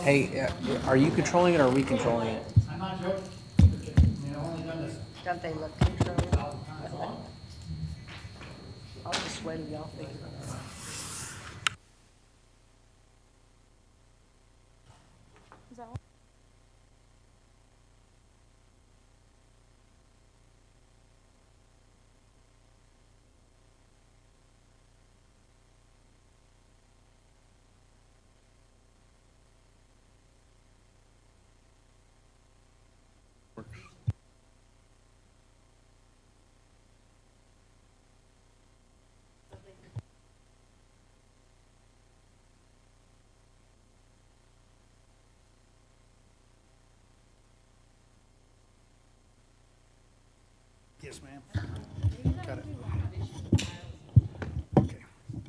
Hey, are you controlling it or are we controlling it? I'm not joking. I mean, I've only done this Don't they look controlled? 1,000 times. I'll just wait till y'all figure it out. Is that one? Yes, ma'am. Got it. Okay.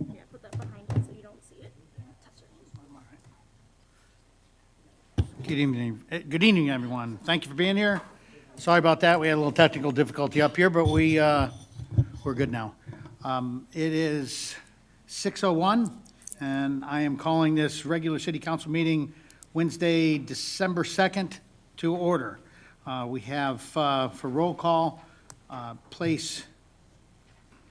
Yeah, put that behind you so you don't see it. Touch it. Good evening, everyone. Thank you for being here. Sorry about that. We had a little technical difficulty up here, but we're good now. It is 6:01, and I am calling this regular city council meeting Wednesday, December 2nd, to order. We have, for roll call, place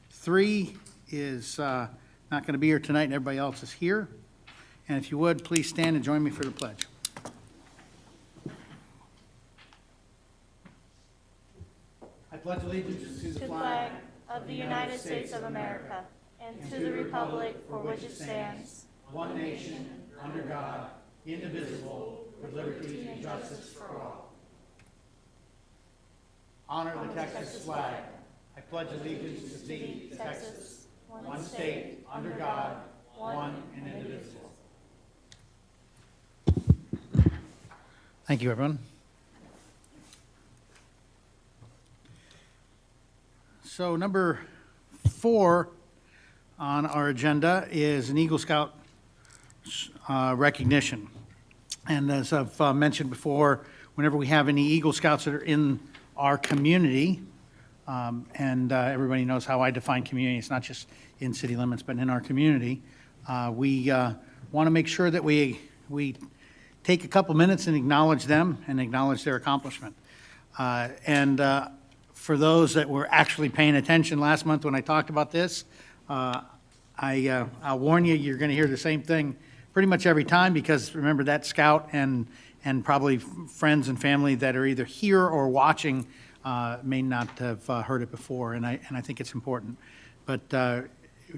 3 is not going to be here tonight, and everybody else is here. And if you would, please stand and join me for the pledge. I pledge allegiance to To the flag of the United States of America and to the republic for which it stands, one nation, under God, indivisible, with liberty and justice for all. Honor the Texas flag. I pledge allegiance to thee, Texas, one state, under God, one and indivisible. Thank you, everyone. So number 4 on our agenda is an Eagle Scout recognition. And as I've mentioned before, whenever we have any Eagle Scouts that are in our community, and everybody knows how I define community, it's not just in city limits, but in our community, we want to make sure that we take a couple minutes and acknowledge them and acknowledge their accomplishment. For those that were actually paying attention last month when I talked about this, I'll warn you, you're going to hear the same thing pretty much every time, because remember, that scout and probably friends and family that are either here or watching may not have heard it before, and I think it's important. But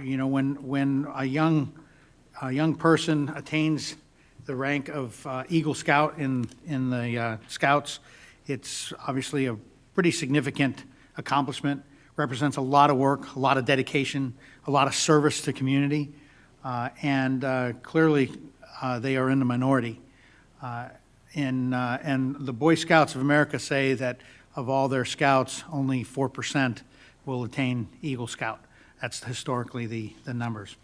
you know, when a young person attains the rank of Eagle Scout in the Scouts, it's obviously a pretty significant accomplishment. Represents a lot of work, a lot of dedication, a lot of service to community, and clearly they are in the minority. And the Boy Scouts of America say that of all their scouts, only 4% will attain Eagle Scout. That's historically the numbers.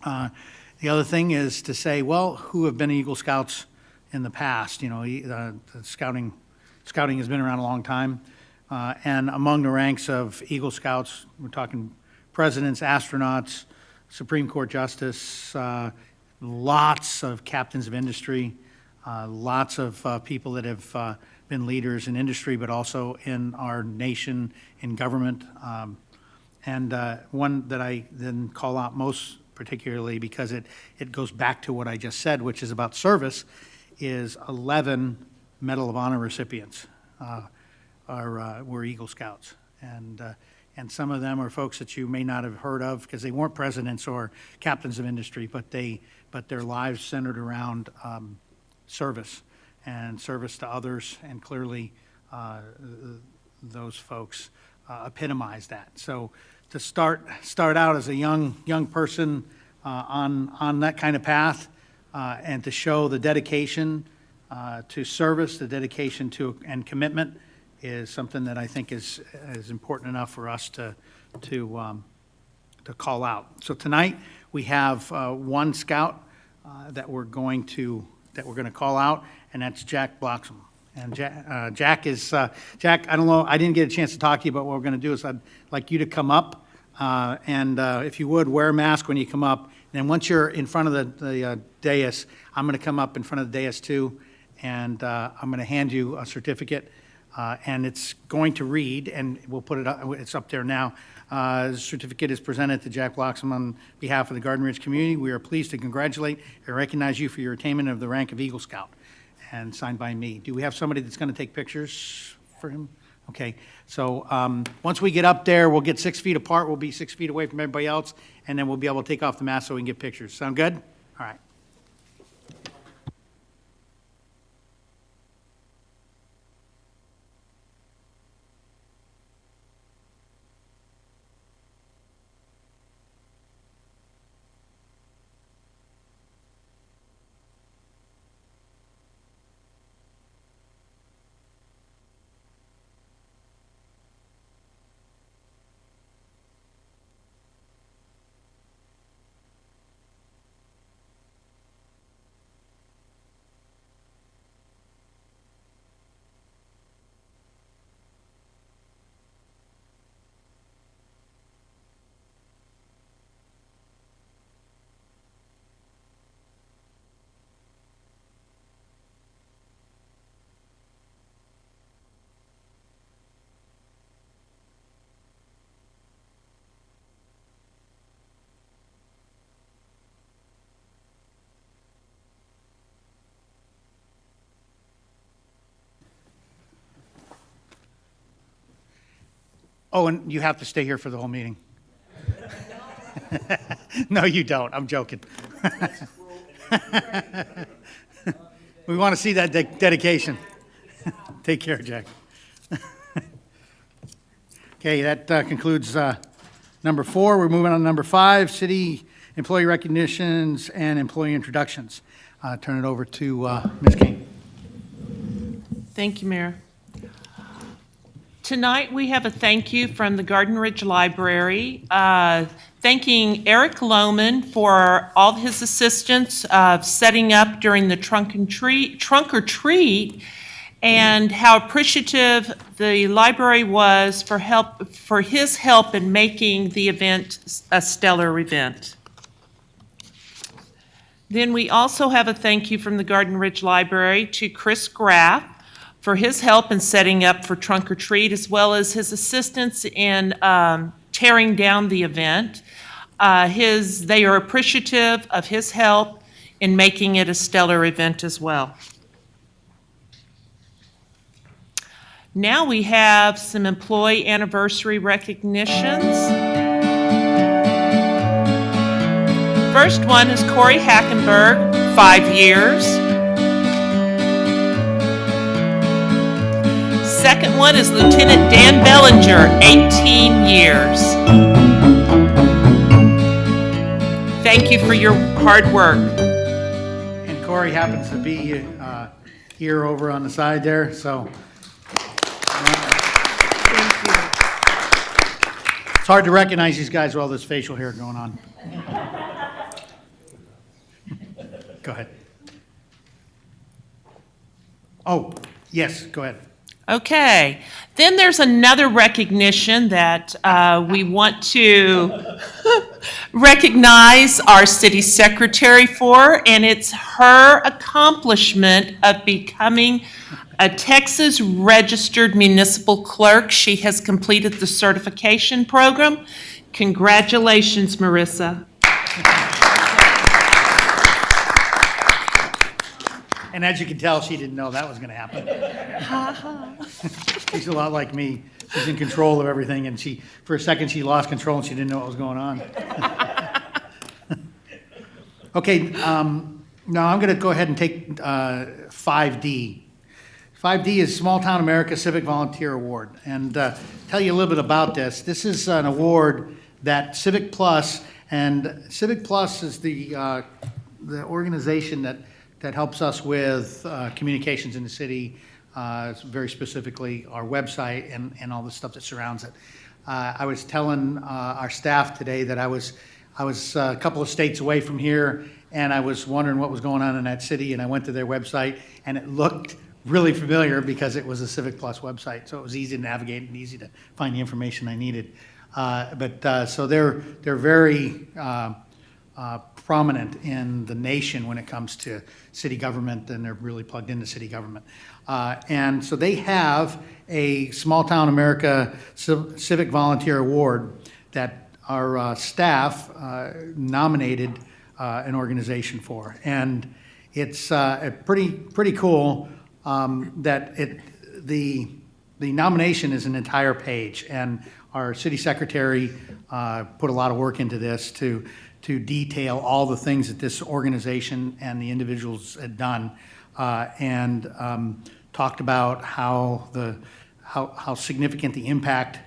The other thing is to say, well, who have been Eagle Scouts in the past? You know, the scouting has been around a long time. And among the ranks of Eagle Scouts, we're talking presidents, astronauts, Supreme Court justice, lots of captains of industry, lots of people that have been leaders in industry, but also in our nation, in government. And one that I then call out most particularly because it goes back to what I just said, which is about service, is 11 Medal of Honor recipients were Eagle Scouts. And some of them are folks that you may not have heard of because they weren't presidents or captains of industry, but their lives centered around service and service to others, and clearly those folks epitomize that. So to start out as a young person on that kind of path, and to show the dedication to service, the dedication to and commitment, is something that I think is important enough for us to call out. So tonight we have one scout that we're going to call out, and that's Jack Bloxham. And Jack is Jack. I don't know. I didn't get a chance to talk to you, but what we're going to do is I'd like you to come up, and if you would, wear a mask when you come up. And once you're in front of the dais, I'm going to come up in front of the dais too, and I'm going to hand you a certificate, and it's going to read, and we'll put it up, it's up there now. The certificate is presented to Jack Bloxham on behalf of the Garden Ridge community. We are pleased to congratulate and recognize you for your attainment of the rank of Eagle Scout, and signed by me. Do we have somebody that's going to take pictures for him? Okay, so once we get up there, we'll get 6 feet apart. We'll be 6 feet away from everybody else, and then we'll be able to take off the mask so we can get pictures. Sound good? All right. Oh, and you have to stay here for the whole meeting. No, you don't. I'm joking. We want to see that dedication. Take care, Jack. Okay, that concludes number 4. We're moving on to number 5, city employee recognitions and employee introductions. Turn it over to Ms. Kane. Thank you, Mayor. Tonight, we have a thank you from the Garden Ridge Library, thanking Eric Lohman for all of his assistance of setting up during the trunk or treat, and how appreciative the library was for his help in making the event a stellar event. Then we also have a thank you from the Garden Ridge Library to Chris Graff for his help in setting up for Trunk or Treat, as well as his assistance in tearing down the event. They are appreciative of his help in making it a stellar event as well. Now we have some employee anniversary recognitions. First one is Corey Hackenberg, 5 years. Second one is Lieutenant Dan Bellinger, 18 years. Thank you for your hard work. And Corey happens to be here over on the side there, so. Thank you. It's hard to recognize these guys with all this facial hair going on. Go ahead. Oh, yes, go ahead. Okay, then there's another recognition that we want to recognize our city secretary for, and it's her accomplishment of becoming a Texas registered municipal clerk. She has completed the certification program. Congratulations, Marissa. And as you can tell, she didn't know that was going to happen. She's a lot like me. She's in control of everything, and for a second, she lost control and she didn't know what was going on. Okay, now I'm going to go ahead and take 5D. 5D is Small Town America Civic Volunteer Award, and tell you a little bit about this. This is an award that Civic Plus, and Civic Plus is the organization that helps us with communications in the city, very specifically our website and all the stuff that surrounds it. I was telling our staff today that I was a couple of states away from here, and I was wondering what was going on in that city, and I went to their website, and it looked really familiar because it was a Civic Plus website, so it was easy to navigate and easy to find the information I needed. So they're very prominent in the nation when it comes to city government, and they're really plugged into city government. And so they have a Small Town America Civic Volunteer Award that our staff nominated an organization for. And it's pretty cool that the nomination is an entire page, and our city secretary put a lot of work into this to detail all the things that this organization and the individuals had done, and talked about how significant the impact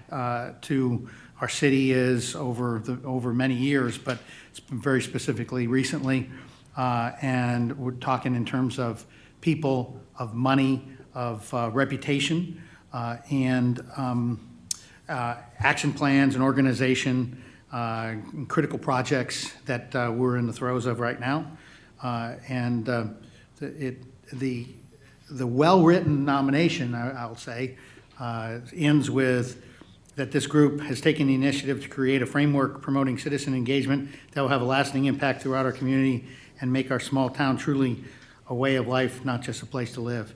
to our city is over many years, but it's been very specifically recently. And we're talking in terms of people, of money, of reputation, and action plans and organization, critical projects that we're in the throes of right now. And the well-written nomination, I'll say, ends with that this group has taken the initiative to create a framework promoting citizen engagement that will have a lasting impact throughout our community and make our small town truly a way of life, not just a place to live.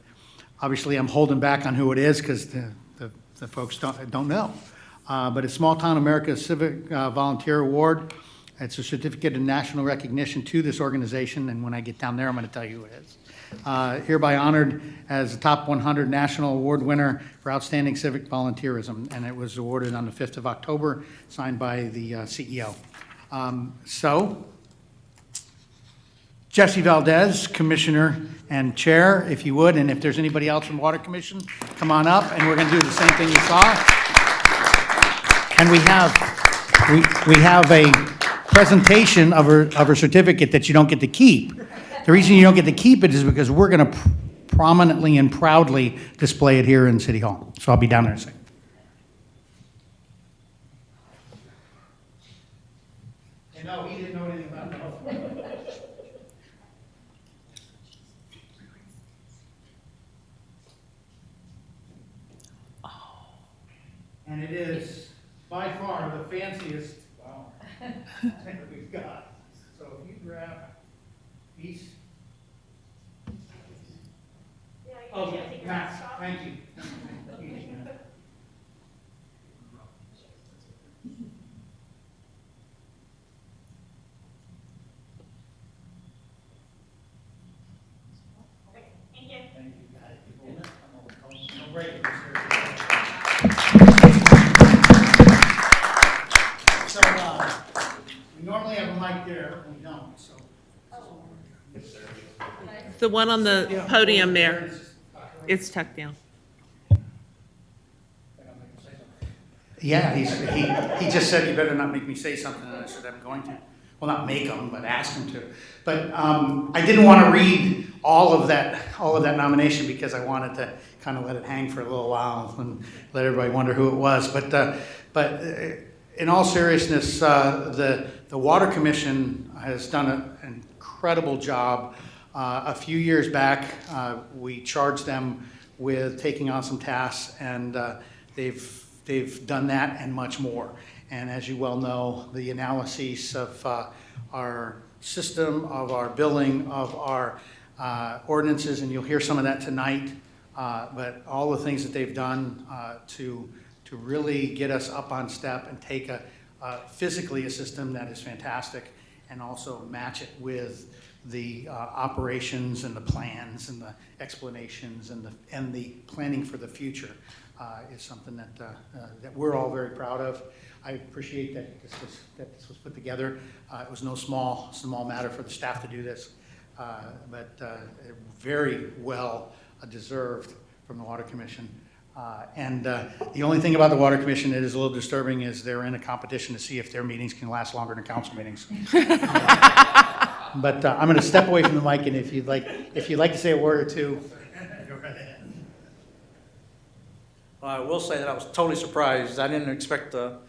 Obviously, I'm holding back on who it is because the folks don't know. But it's Small Town America Civic Volunteer Award. It's a certificate of national recognition to this organization, and when I get down there, I'm going to tell you who it is. Hereby honored as the top 100 national award winner for outstanding civic volunteerism, and it was awarded on the 5th of October, signed by the CEO. So, Jesse Valdez, Commissioner and Chair, if you would, and if there's anybody else from Water Commission, come on up, and we're going to do the same thing you saw. And we have a presentation of her certificate that you don't get to keep. The reason you don't get to keep it is because we're going to prominently and proudly display it here in City Hall. So I'll be down there in a second. And no, he didn't know anything about that. And it is by far the fanciest thing we've got. So if you grab piece. Oh, Matt, thank you. So, we normally have a mic there, and we don't, so. The one on the podium there, it's tucked down. Yeah, he just said, you better not make me say something, and I said, I'm going to. Well, not make him, but ask him to. But I didn't want to read all of that nomination because I wanted to kind of let it hang for a little while and let everybody wonder who it was. But in all seriousness, the Water Commission has done an incredible job. A few years back, we charged them with taking on some tasks, and they've done that and much more. And as you well know, the analyses of our system, of our billing, of our ordinances, and you'll hear some of that tonight, but all the things that they've done to really get us up on step and take physically a system that is fantastic and also match it with the operations and the plans and the explanations and the planning for the future is something that we're all very proud of. I appreciate that this was put together. It was no small matter for the staff to do this, but very well deserved from the Water Commission. And the only thing about the Water Commission that is a little disturbing is they're in a competition to see if their meetings can last longer than council meetings. But I'm going to step away from the mic, and if you'd like to say a word or two, go right ahead. I will say that I was totally surprised. I didn't expect the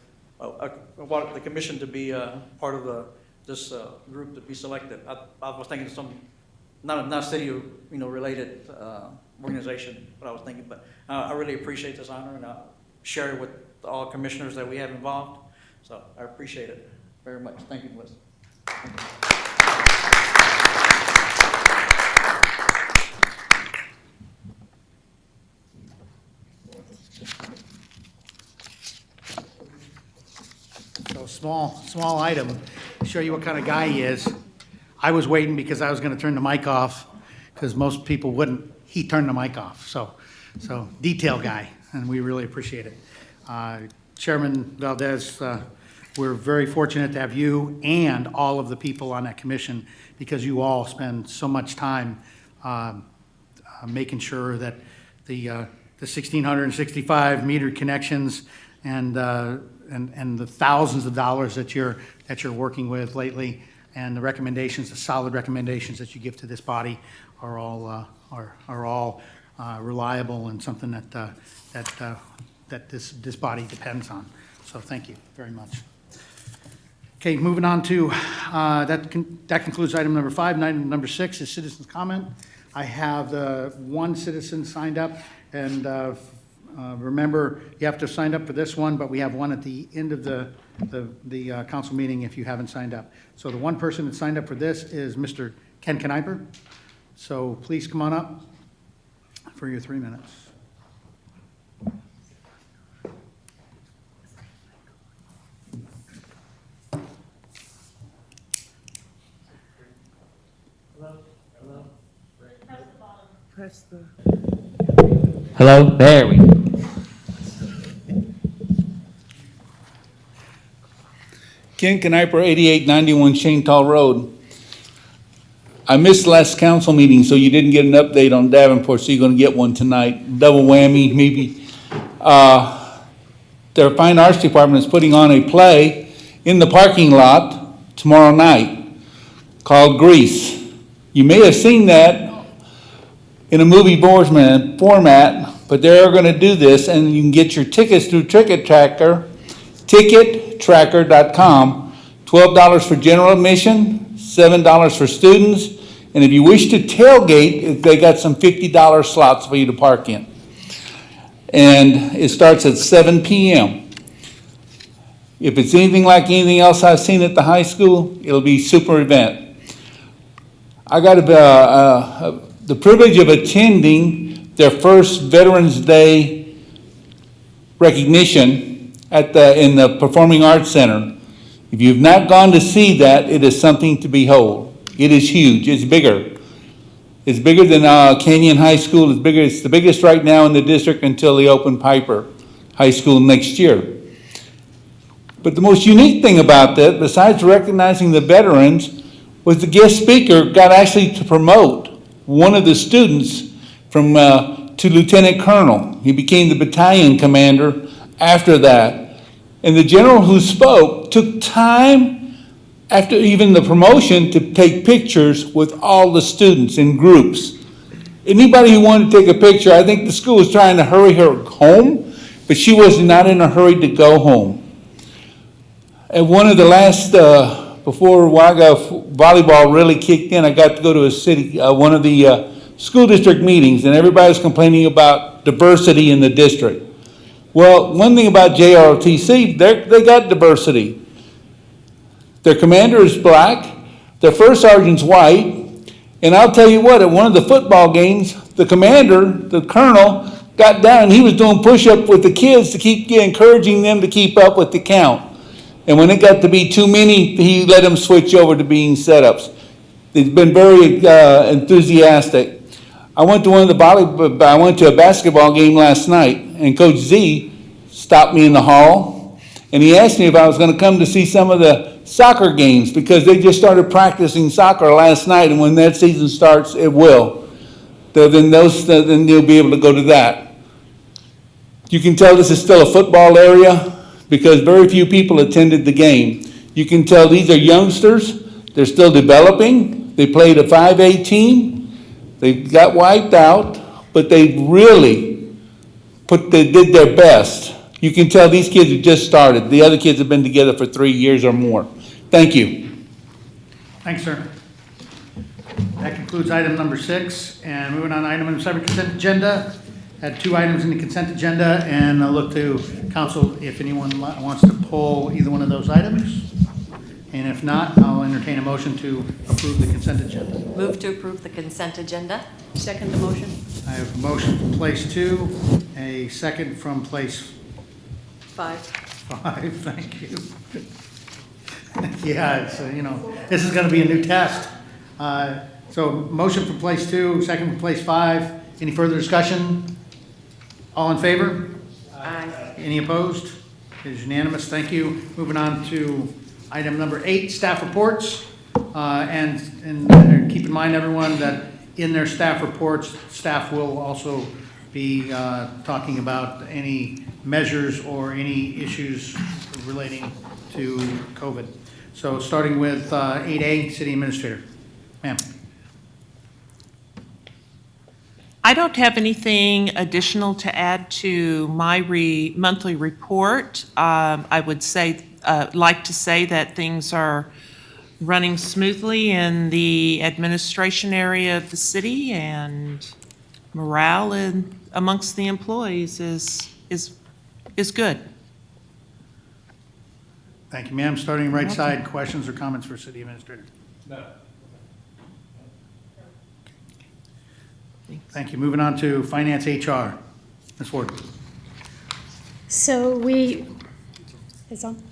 commission to be part of this group to be selected. I was thinking not city related organization, what I was thinking. But I really appreciate this honor, and I'll share it with all commissioners that we have involved. So I appreciate it very much. Thank you, Melissa. So small item, to show you what kind of guy he is. I was waiting because I was going to turn the mic off, because most people wouldn't. He turned the mic off, so detail guy, and we really appreciate it. Chairman Valdez, we're very fortunate to have you and all of the people on that commission, because you all spend so much time making sure that the 1,665 metered connections and the thousands of dollars that you're working with lately, and the recommendations, the solid recommendations that you give to this body are all reliable and something that this body depends on. So thank you very much. Okay, moving on to that concludes item number 5. And item number 6 is citizens' comment. I have one citizen signed up, and remember, you have to sign up for this one, but we have one at the end of the council meeting if you haven't signed up. So the one person that signed up for this is Mr. Ken Kniper. So please come on up for your 3 minutes. Hello, there we go. Ken Kniper, 8891 Shanetal Road. I missed last council meeting, so you didn't get an update on Davenport, so you're gonna get one tonight. Double whammy, maybe. Their Fine Arts Department is putting on a play in the parking lot tomorrow night called Grease. You may have seen that in a movie format, but they're gonna do this, and you can get your tickets through Ticket Tracker, tickettracker.com, $12 for general admission, $7 for students, and if you wish to tailgate, they got some $50 slots for you to park in. And it starts at 7 p.m. If it's anything like anything else I've seen at the high school, it'll be a super event. I got the privilege of attending their first Veterans Day recognition in the Performing Arts Center. If you've not gone to see that, it is something to behold. It is huge. It's bigger. It's bigger than Canyon High School. It's bigger. It's the biggest right now in the district until they open Piper High School next year. But the most unique thing about that, besides recognizing the veterans, was the guest speaker got actually to promote one of the students from to lieutenant colonel. He became the battalion commander after that. And the general who spoke took time after even the promotion to take pictures with all the students in groups. Anybody who wanted to take a picture, I think the school was trying to hurry her home, but she was not in a hurry to go home. At one of the last, before Waga volleyball really kicked in, I got to go to one of the school district meetings, and everybody was complaining about diversity in the district. Well, one thing about JROTC, they got diversity. Their commander is black, their first sergeant's white, and I'll tell you what, at one of the football games, the commander, the colonel, got down and he was doing push-up with the kids to keep encouraging them to keep up with the count. And when it got to be too many, he let them switch over to being setups. They've been very enthusiastic. I went to a basketball game last night, and Coach Z stopped me in the hall, and he asked me if I was going to come to see some of the soccer games, because they just started practicing soccer last night, and when that season starts, it will. Then you'll be able to go to that. You can tell this is still a football area, because very few people attended the game. You can tell these are youngsters. They're still developing. They played a 5A team. They got wiped out, but they really did their best. You can tell these kids have just started. The other kids have been together for 3 years or more. Thank you. Thanks, sir. That concludes item number 6. And moving on to item number 7, consent agenda. Had 2 items in the consent agenda, and I'll look to council if anyone wants to pull either one of those items. And if not, I'll entertain a motion to approve the consent agenda. Move to approve the consent agenda. Second the motion. I have a motion from place 2, a second from place 5. 5, thank you. Yeah, it's, this is going to be a new test. So motion from place 2, second from place 5. Any further discussion? All in favor? Aye. Any opposed? It is unanimous, thank you. Moving on to item number 8, staff reports. And keep in mind, everyone, that in their staff reports, staff will also be talking about any measures or any issues relating to COVID. So starting with 8A, City Administrator. Ma'am. I don't have anything additional to add to my monthly report. I would like to say that things are running smoothly in the administration area of the city, and morale amongst the employees is good. Thank you, ma'am. Starting right side, questions or comments for City Administrator? No. Thank you. Moving on to Finance HR. Ms. Ward. So it's on.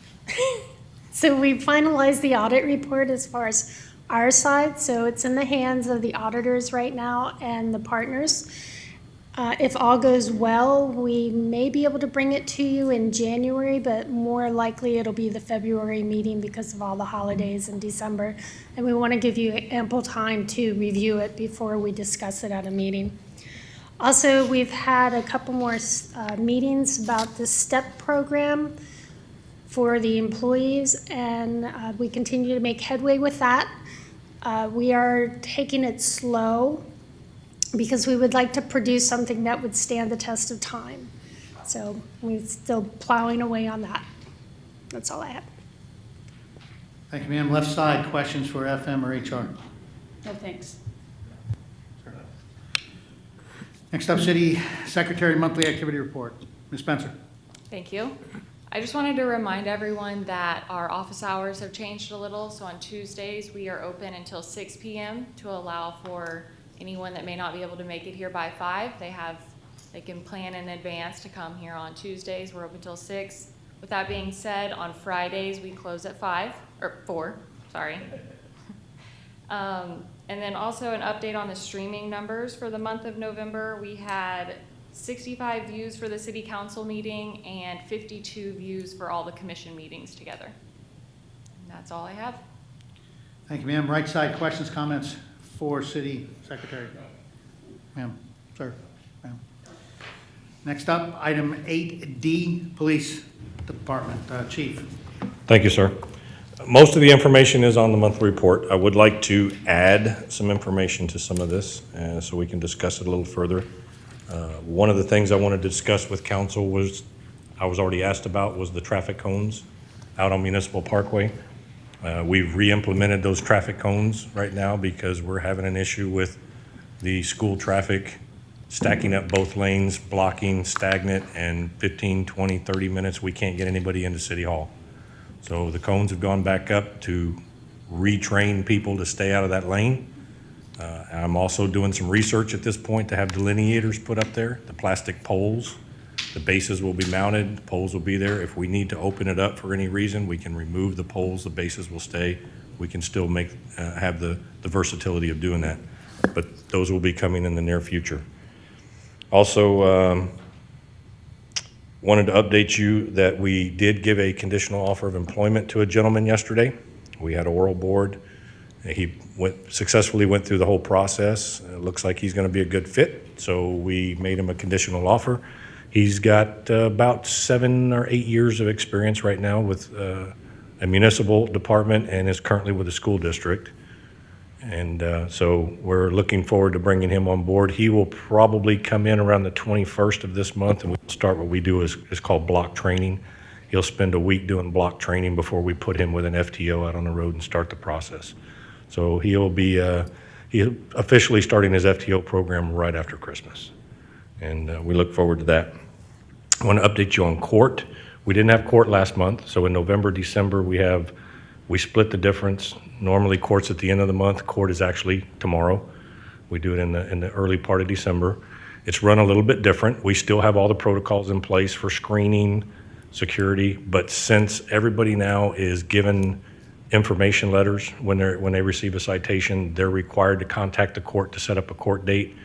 So we finalized the audit report as far as our side. So it's in the hands of the auditors right now and the partners. If all goes well, we may be able to bring it to you in January, but more likely it'll be the February meeting because of all the holidays in December. And we want to give you ample time to review it before we discuss it at a meeting. Also, we've had a couple more meetings about the STEP program for the employees, and we continue to make headway with that. We are taking it slow because we would like to produce something that would stand the test of time. So we're still plowing away on that. That's all I have. Thank you, ma'am. Left side, questions for FM or HR? No, thanks. Next up, City Secretary Monthly Activity Report. Ms. Spencer. Thank you. I just wanted to remind everyone that our office hours have changed a little. So on Tuesdays, we are open until 6 p.m. to allow for anyone that may not be able to make it here by 5. They can plan in advance to come here on Tuesdays. We're open till 6. With that being said, on Fridays, we close at 4, sorry. And then also an update on the streaming numbers for the month of November. We had 65 views for the city council meeting and 52 views for all the commission meetings together. And that's all I have. Thank you, ma'am. Right side, questions, comments for City Secretary? Ma'am, sir, ma'am. Next up, item 8D, Police Department. Chief. Thank you, sir. Most of the information is on the monthly report. I would like to add some information to some of this so we can discuss it a little further. One of the things I wanted to discuss with council I was already asked about was the traffic cones out on Municipal Parkway. We've re-implemented those traffic cones right now because we're having an issue with the school traffic stacking up both lanes, blocking, stagnant, and 15, 20, 30 minutes, we can't get anybody into City Hall. So the cones have gone back up to retrain people to stay out of that lane. I'm also doing some research at this point to have delineators put up there, the plastic poles. The bases will be mounted, the poles will be there. If we need to open it up for any reason, we can remove the poles, the bases will stay. We can still have the versatility of doing that. But those will be coming in the near future. Also, wanted to update you that we did give a conditional offer of employment to a gentleman yesterday. We had an oral board. He successfully went through the whole process. It looks like he's going to be a good fit, so we made him a conditional offer. He's got about 7 or 8 years of experience right now with a municipal department and is currently with the school district. And so we're looking forward to bringing him on board. He will probably come in around the 21st of this month, and we'll start what we do is called block training. He'll spend a week doing block training before we put him with an FTO out on the road and start the process. So he'll officially starting his FTO program right after Christmas. And we look forward to that. I want to update you on court. We didn't have court last month, so in November, December, we have We split the difference. Normally, court's at the end of the month. Court is actually tomorrow. We do it in the early part of December. It's run a little bit different. We still have all the protocols in place for screening, security, but since everybody now is given information letters when they receive a citation, they're required to contact the court to set up a court date.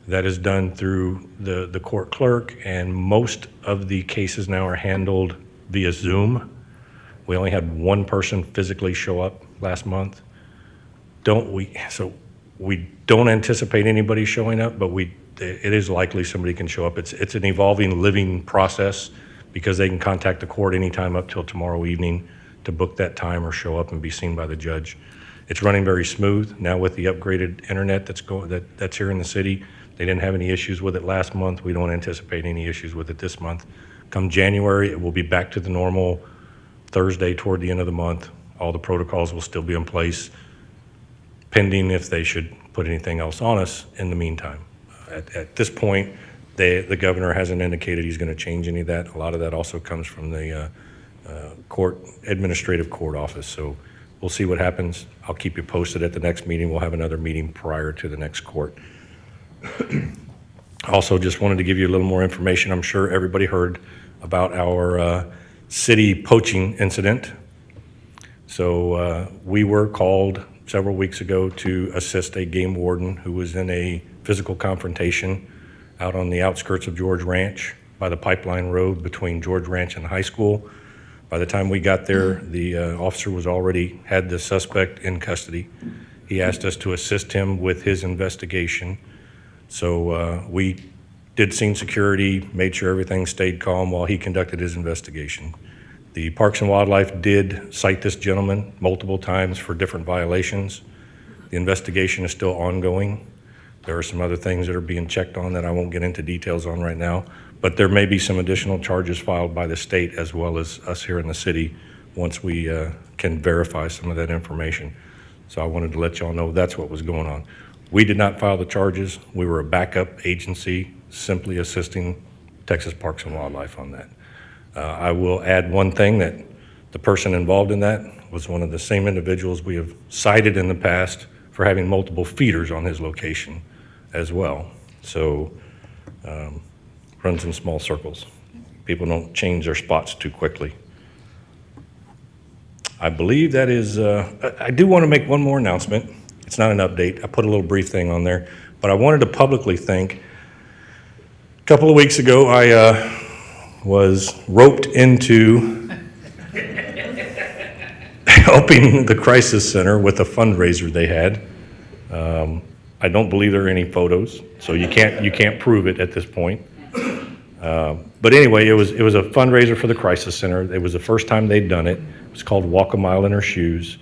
That is done through the court clerk, and most of the cases now are handled via Zoom. We only had one person physically show up last month. So we don't anticipate anybody showing up, but it is likely somebody can show up. It's an evolving, living process because they can contact the court anytime up till tomorrow evening to book that time or show up and be seen by the judge. It's running very smooth now with the upgraded internet that's here in the city. They didn't have any issues with it last month. We don't anticipate any issues with it this month. Come January, it will be back to the normal Thursday toward the end of the month. All the protocols will still be in place, pending if they should put anything else on us in the meantime. At this point, the governor hasn't indicated he's going to change any of that. A lot of that also comes from the administrative court office. So we'll see what happens. I'll keep you posted at the next meeting. We'll have another meeting prior to the next court. Also, just wanted to give you a little more information. I'm sure everybody heard about our city poaching incident. So we were called several weeks ago to assist a game warden who was in a physical confrontation out on the outskirts of George Ranch by the Pipeline Road between George Ranch and the high school. By the time we got there, the officer was already had the suspect in custody. He asked us to assist him with his investigation. So we did scene security, made sure everything stayed calm while he conducted his investigation. The Parks and Wildlife did cite this gentleman multiple times for different violations. The investigation is still ongoing. There are some other things that are being checked on that I won't get into details on right now, but there may be some additional charges filed by the state as well as us here in the city once we can verify some of that information. So I wanted to let y'all know that's what was going on. We did not file the charges. We were a backup agency simply assisting Texas Parks and Wildlife on that. I will add one thing, that the person involved in that was one of the same individuals we have cited in the past for having multiple feeders on his location as well. So runs in small circles. People don't change their spots too quickly. I believe that is, I do want to make one more announcement. It's not an update. I put a little brief thing on there, but I wanted to publicly thank, a couple of weeks ago, I was roped into helping the Crisis Center with a fundraiser they had. I don't believe there are any photos, so you can't prove it at this point. But anyway, it was a fundraiser for the Crisis Center. It was the first time they'd done it. It was called Walk a Mile in Her Shoes.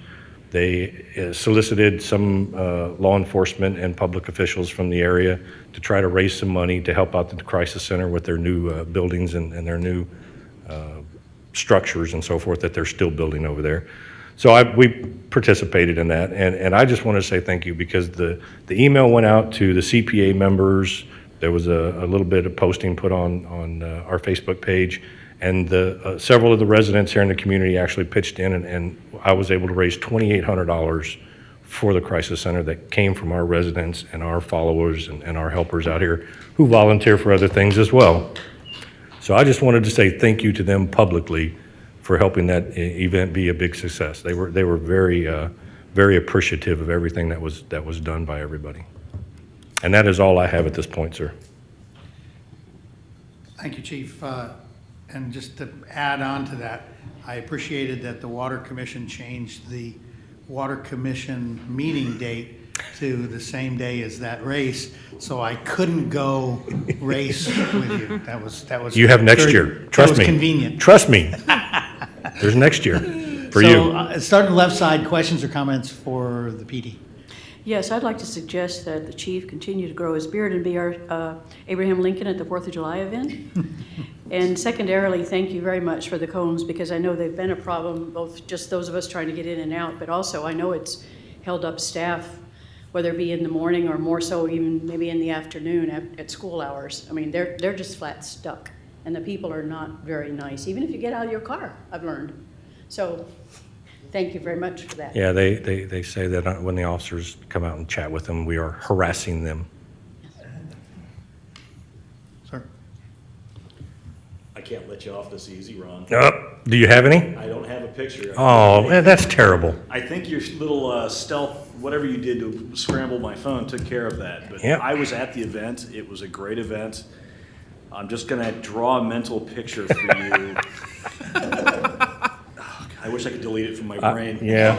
They solicited some law enforcement and public officials from the area to try to raise some money to help out the Crisis Center with their new buildings and their new structures and so forth that they're still building over there. So we participated in that, and I just want to say thank you because the email went out to the CPA members. There was a little bit of posting put on our Facebook page, and several of the residents here in the community actually pitched in, and I was able to raise $2,800 for the Crisis Center that came from our residents and our followers and our helpers out here who volunteer for other things as well. So I just wanted to say thank you to them publicly for helping that event be a big success. They were very very appreciative of everything that was done by everybody. And that is all I have at this point, sir. Thank you, Chief. And just to add on to that, I appreciated that the Water Commission changed the Water Commission meeting date to the same day as that race, so I couldn't go race with you. That was. You have next year. Trust me. That was convenient. Trust me. There's next year for you. So, starting left side, questions or comments for the PD? Yes, I'd like to suggest that the chief continue to grow his beard and be our Abraham Lincoln at the 4th of July event. And secondarily, thank you very much for the cones, because I know they've been a problem, both just those of us trying to get in and out, but also I know it's held up staff, whether it be in the morning or more so even maybe in the afternoon at school hours. I mean, they're just flat stuck, and the people are not very nice, even if you get out of your car, I've learned. So Thank you very much for that. Yeah, they say that when the officers come out and chat with them, we are harassing them. Sir? I can't let you off this easy, Ron. Do you have any? I don't have a picture. Oh, that's terrible. I think your little stealth, whatever you did to scramble my phone, took care of that. But Yep. I was at the event. It was a great event. I'm just going to draw a mental picture for you. I wish I could delete it from my brain. Yeah.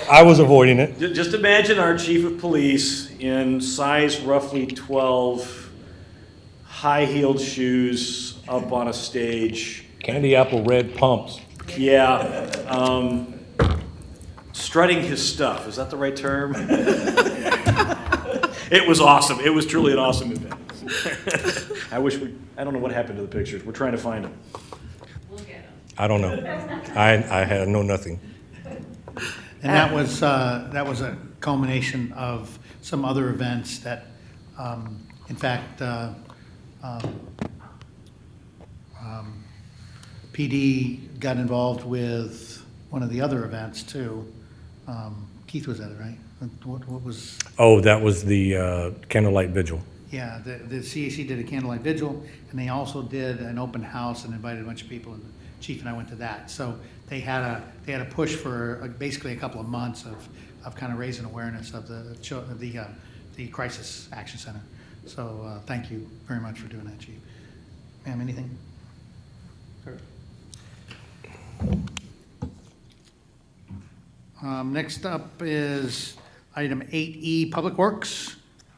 I was avoiding it. Just imagine our chief of police in size roughly 12, high-heeled shoes up on a stage. Candy apple red pumps. Yeah. Strutting his stuff. Is that the right term? It was awesome. It was truly an awesome event. I don't know what happened to the pictures. We're trying to find them. I don't know. I know nothing. And that was a culmination of some other events that, in fact, PD got involved with one of the other events too. Keith was at it, right? What was? Oh, that was the candlelight vigil. Yeah, the CAC did a candlelight vigil, and they also did an open house and invited a bunch of people, and the chief and I went to that. So they had a push for basically a couple of months of kind of raising awareness of the Crisis Action Center. So thank you very much for doing that, Chief. Ma'am, anything? Sir? Next up is item 8E, Public Works.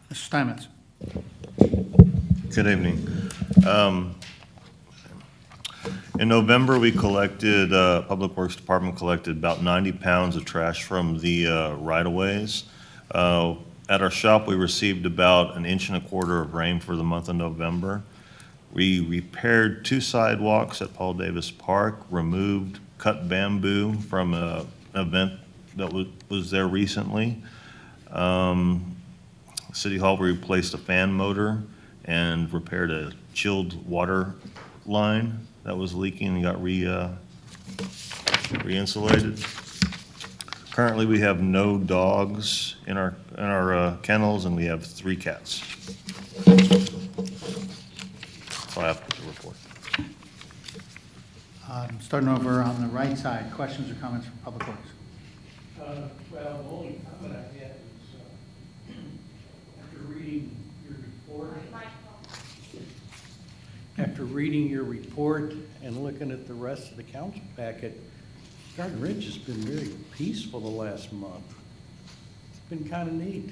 Mr. Steinmetz. Good evening. In November, we collected, Public Works Department collected about 90 pounds of trash from the right-of-ways. At our shop, we received about 1.25 inches of rain for the month of November. We repaired 2 sidewalks at Paul Davis Park, removed cut bamboo from an event that was there recently. City Hall, we replaced a fan motor and repaired a chilled water line that was leaking and got re-insulated. Currently, we have no dogs in our kennels, and we have 3 cats. That's all I have to report. Starting over on the right side, questions or comments from Public Works? Well, the only comment I had is, after reading your report and looking at the rest of the council packet, Garden Ridge has been very peaceful the last month. It's been kind of neat.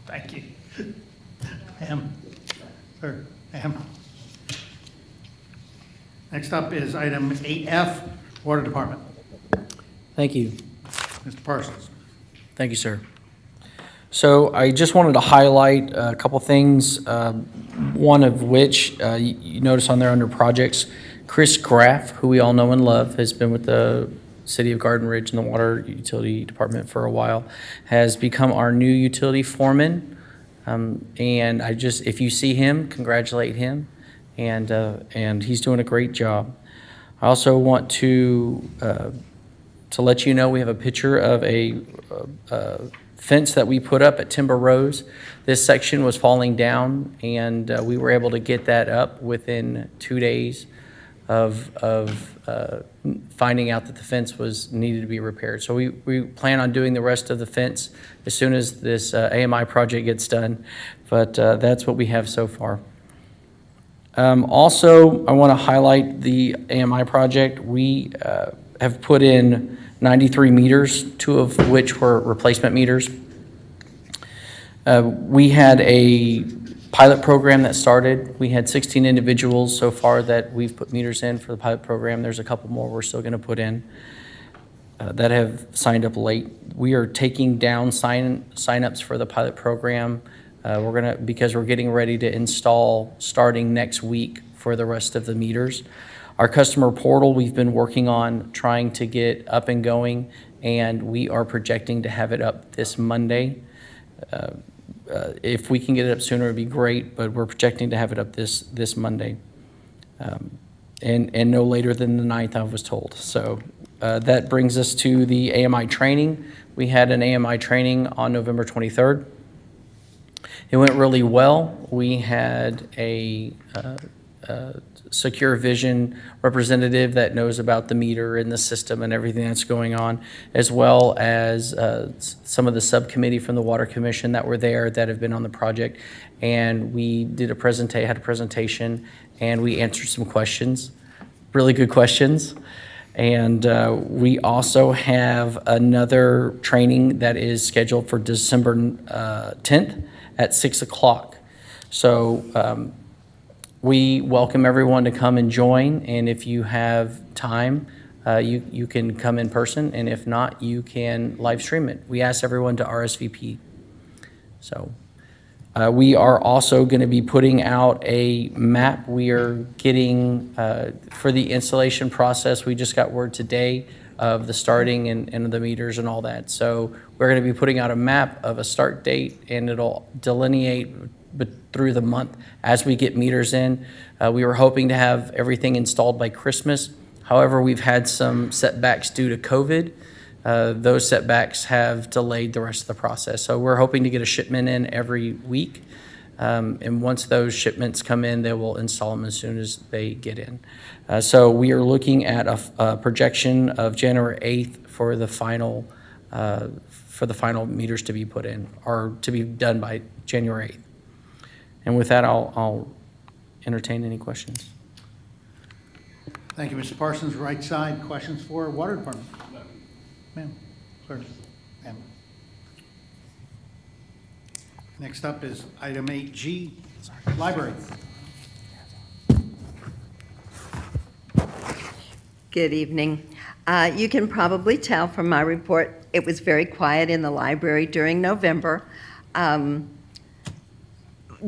Thank you. Ma'am. Sir, ma'am. Next up is item 8F, Water Department. Thank you. Mr. Parsons. Thank you, sir. So I just wanted to highlight a couple things, one of which you notice on there under projects, Chris Graff, who we all know and love, has been with the City of Garden Ridge and the Water Utility Department for a while, has become our new utility foreman. And if you see him, congratulate him, and he's doing a great job. I also want to let you know we have a picture of a fence that we put up at Timber Rose. This section was falling down, and we were able to get that up within 2 days of finding out that the fence needed to be repaired. So we plan on doing the rest of the fence as soon as this AMI project gets done, but that's what we have so far. Also, I want to highlight the AMI project. We have put in 93 meters, 2 of which were replacement meters. We had a pilot program that started. We had 16 individuals so far that we've put meters in for the pilot program. There's a couple more we're still going to put in that have signed up late. We are taking down sign-ups for the pilot program. Because we're getting ready to install starting next week for the rest of the meters. Our customer portal, we've been working on trying to get up and going, and we are projecting to have it up this Monday. If we can get it up sooner, it'd be great, but we're projecting to have it up this Monday. and no later than the 9th, I was told. So that brings us to the AMI training. We had an AMI training on November 23rd. It went really well. We had a Secure Vision representative that knows about the meter and the system and everything that's going on, as well as some of the subcommittee from the Water Commission that were there that have been on the project. And we did had a presentation, and we answered some questions, really good questions. And we also have another training that is scheduled for December 10th at 6 o'clock. So we welcome everyone to come and join, and if you have time, you can come in person, and if not, you can live stream it. We ask everyone to RSVP. So we are also going to be putting out a map. We are getting, for the installation process, we just got word today of the starting and the meters and all that. So we're going to be putting out a map of a start date, and it'll delineate through the month as we get meters in. We were hoping to have everything installed by Christmas. However, we've had some setbacks due to COVID. Those setbacks have delayed the rest of the process. So we're hoping to get a shipment in every week. And once those shipments come in, they will install them as soon as they get in. So we are looking at a projection of January 8th for the final meters to be put in, or to be done by January 8th. And with that, I'll entertain any questions. Thank you, Mr. Parsons. Right side, questions for Water Department? Ma'am, sir, ma'am. Next up is item 8G, Library. Good evening. You can probably tell from my report, it was very quiet in the library during November.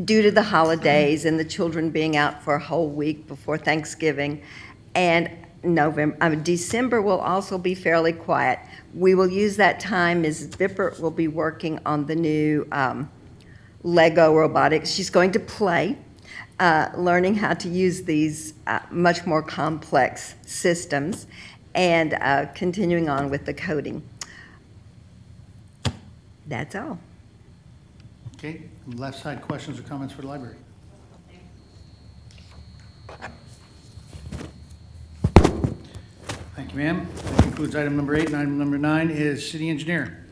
Due to the holidays and the children being out for a whole week before Thanksgiving. And December will also be fairly quiet. We will use that time. Ms. Vippert will be working on the new Lego robotics. She's going to play, learning how to use these much more complex systems, and continuing on with the coding. That's all. Okay, left side, questions or comments for the library? Thank you, ma'am. That concludes item number 8, and item number 9 is city engineer.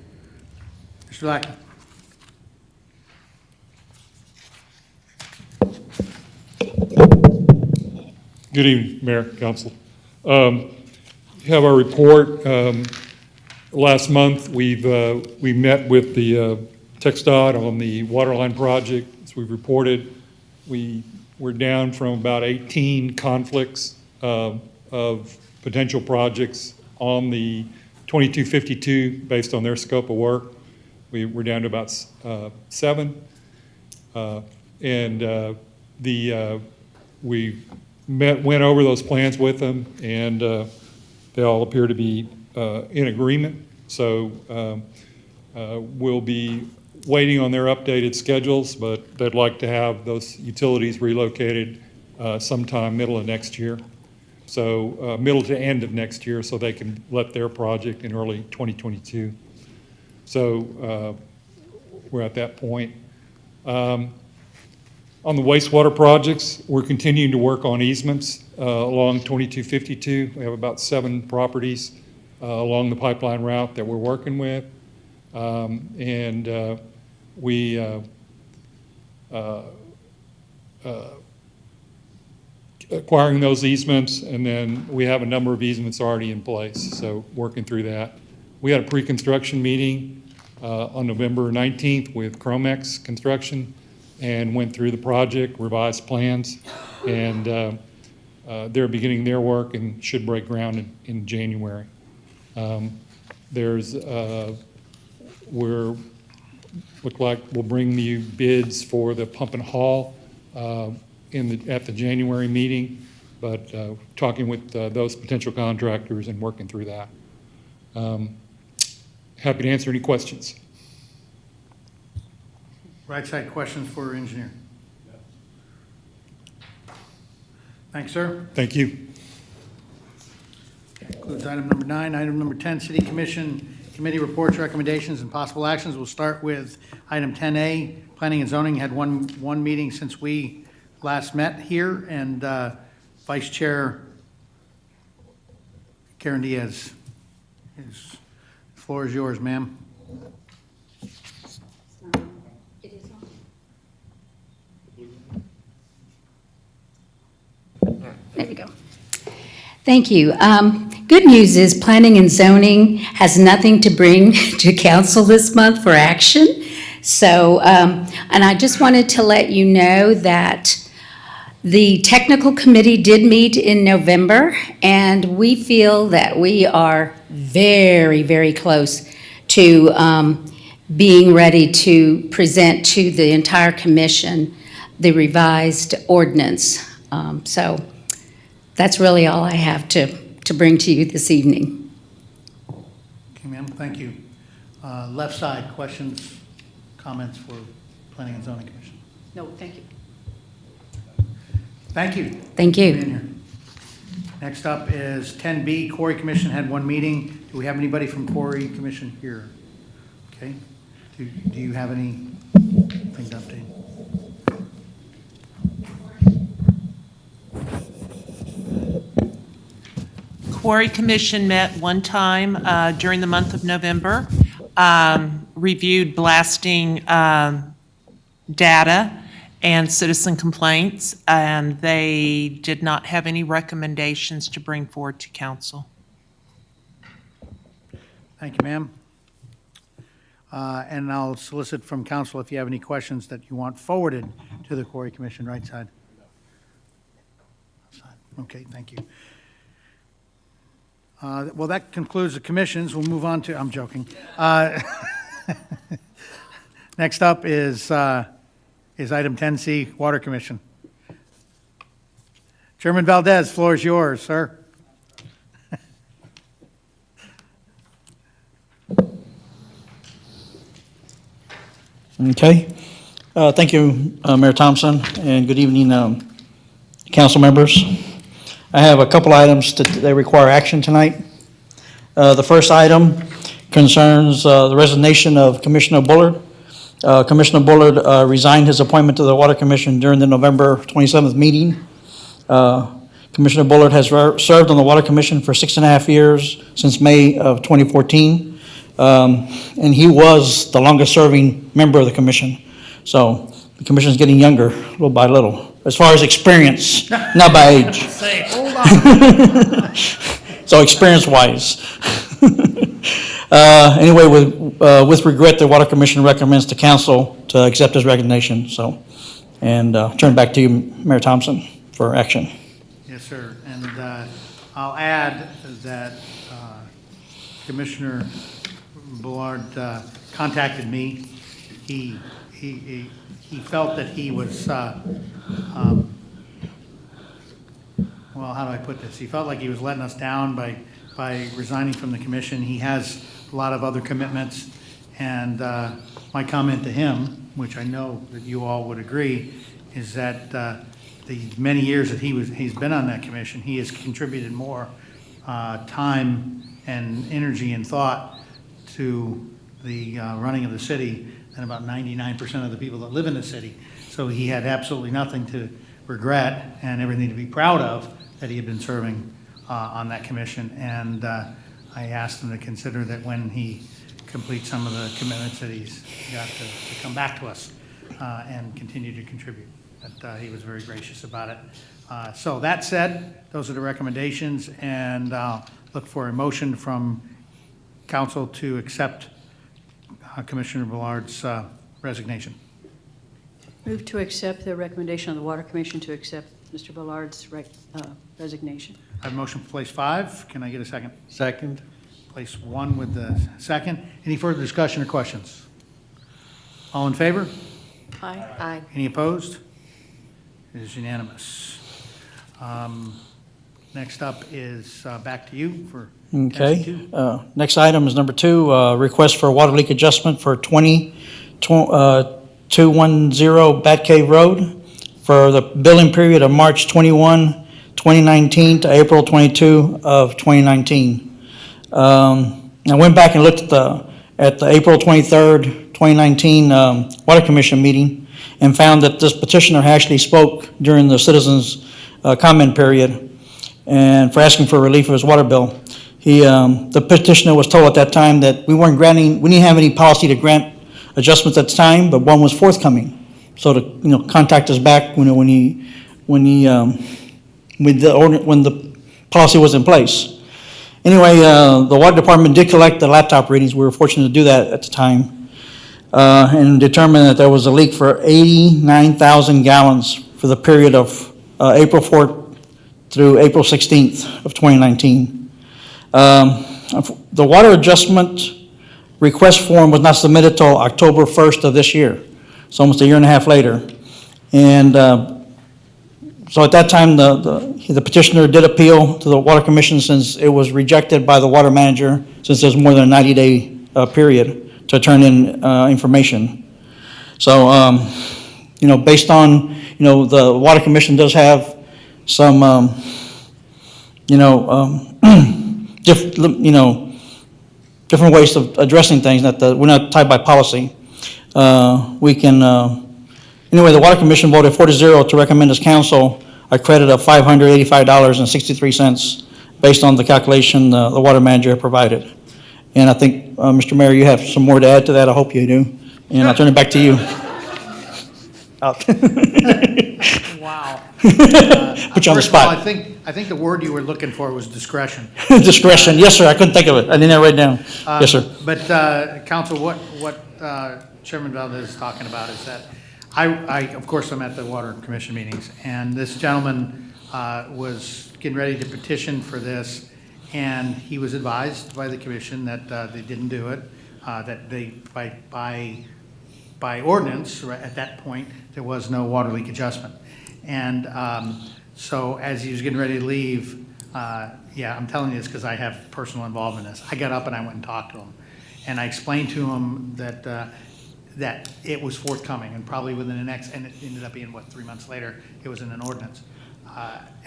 Mr. Lackey. Good evening, Mayor, Council. You have our report. Last month, we met with the TxDOT on the waterline project. As we've reported, we were down from about 18 conflicts of potential projects on the 2252 based on their scope of work. We're down to about 7. We went over those plans with them, and they all appear to be in agreement. So we'll be waiting on their updated schedules, but they'd like to have those utilities relocated sometime middle of next year. So middle to end of next year, so they can let their project in early 2022. So we're at that point. On the wastewater projects, we're continuing to work on easements along 2252. We have about 7 properties along the pipeline route that we're working with. Acquiring those easements, and then we have a number of easements already in place, so working through that. We had a pre-construction meeting on November 19th with Chromex Construction, and went through the project, revised plans, and they're beginning their work and should break ground in January. Look like we'll bring you bids for the pump and haul at the January meeting, but talking with those potential contractors and working through that. Happy to answer any questions. Right side, questions for engineer. Thanks, sir. Thank you. Includes item number 9. Item number 10, City Commission Committee Reports, Recommendations, and Possible Actions. We'll start with item 10A. Planning and Zoning had one meeting since we last met here, and Vice Chair Karen Diaz, the floor is yours, ma'am. There we go. Thank you. Good news is Planning and Zoning has nothing to bring to council this month for action. So, and I just wanted to let you know that the technical committee did meet in November, and we feel that we are very, very close to being ready to present to the entire commission the revised ordinance. So that's really all I have to bring to you this evening. Okay, ma'am, thank you. Left side, questions, comments for Planning and Zoning Commission? No, thank you. Thank you. Thank for you. being here. Next up is 10B, Quarry Commission had one meeting. Do we have anybody from Quarry Commission here? Okay. Do you have anything to update? Quarry Commission met one time during the month of November, reviewed blasting data and citizen complaints, and they did not have any recommendations to bring forward to council. Thank you, ma'am. And I'll solicit from council if you have any questions that you want forwarded to the Quarry Commission, right side. Okay, thank you. Well, that concludes the commissions. We'll move on to, I'm joking. Next up is item 10C, Water Commission. Chairman Valdez, floor is yours, sir. Okay. Thank you, Mayor Thompson, and good evening, council members. I have a couple items that require action tonight. The first item concerns the resignation of Commissioner Bullard. Commissioner Bullard resigned his appointment to the Water Commission during the November 27th meeting. Commissioner Bullard has served on the Water Commission for 6.5 years, since May of 2014. And he was the longest-serving member of the commission. So the commission is getting younger, little by little, as far as experience, not by age. Say, hold on. So experience-wise. Anyway, with regret, the Water Commission recommends to council to accept his resignation. So, and turn back to you, Mayor Thompson, for action. Yes, sir. And I'll add that Commissioner Bullard contacted me. He felt that he was, well, how do I put this? He felt like he was letting us down by resigning from the commission. He has a lot of other commitments, and my comment to him, which I know that you all would agree, is that the many years that he's been on that commission, he has contributed more time and energy and thought to the running of the city than about 99% of the people that live in the city. So he had absolutely nothing to regret and everything to be proud of that he had been serving on that commission. And I asked him to consider that when he completes some of the commitments that he's got to come back to us and continue to contribute. But he was very gracious about it. So that said, those are the recommendations, and I'll look for a motion from council to accept Commissioner Bullard's resignation. Move to accept the recommendation of the Water Commission to accept Mr. Bullard's resignation. I have a motion for place 5. Can I get a second? Second. Place 1 with the second. Any further discussion or questions? All in favor? Aye. Aye. Any opposed? It is unanimous. Next up is back to you for Okay. 10C2. Next item is number 2, request for water leak adjustment for 210 Bat Cave Road for the billing period of March 21, 2019 to April 22 of 2019. I went back and looked at the April 23rd, 2019 Water Commission meeting and found that this petitioner actually spoke during the citizens' comment period and for asking for relief of his water bill. The petitioner was told at that time that we didn't have any policy to grant adjustments at the time, but one was forthcoming. So to contact us back when the policy was in place. Anyway, the water department did collect the laptop readings. We were fortunate to do that at the time, and determined that there was a leak for 89,000 gallons for the period of April 4th through April 16th of 2019. The water adjustment request form was not submitted till October 1st of this year. It's almost a year and a half later. And so at that time, the petitioner did appeal to the Water Commission since it was rejected by the water manager, since there's more than a 90-day period to turn in information. So, based on, the Water Commission does have some, different ways of addressing things, we're not tied by policy. Anyway, the Water Commission voted 4-0 to recommend as council a credit of $585.63 based on the calculation the water manager provided. And I think, Mr. Mayor, you have some more to add to that. I hope you do. And I'll turn it back to you. Wow. Put you on the First of all, spot. I think the word you were looking for was discretion. Discretion. Yes, sir. I couldn't think of it. I didn't have it right down. Yes, sir. But, Council, what Chairman Valdez is talking about is that of course, I'm at the Water Commission meetings, and this gentleman was getting ready to petition for this, and he was advised by the commission that they didn't do it, that they, by ordinance, at that point, there was no water leak adjustment. And so as he was getting ready to leave, yeah, I'm telling you this because I have personal involvement in this. I got up and I went and talked to him, and I explained to him that that it was forthcoming, and probably within the next, and it ended up being, 3 months later, it was in an ordinance.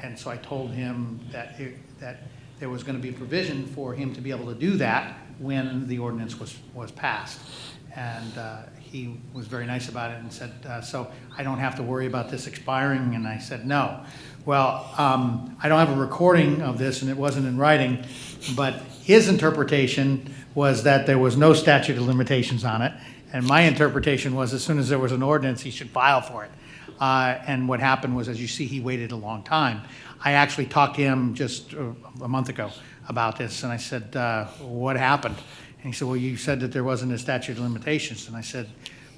And so I told him that there was going to be a provision for him to be able to do that when the ordinance was passed. And he was very nice about it and said, so I don't have to worry about this expiring? And I said, no. Well, I don't have a recording of this, and it wasn't in writing, but his interpretation was that there was no statute of limitations on it. And my interpretation was as soon as there was an ordinance, he should file for it. And what happened was, as you see, he waited a long time. I actually talked to him just a month ago about this, and I said, what happened? And he said, well, you said that there wasn't a statute of limitations. And I said,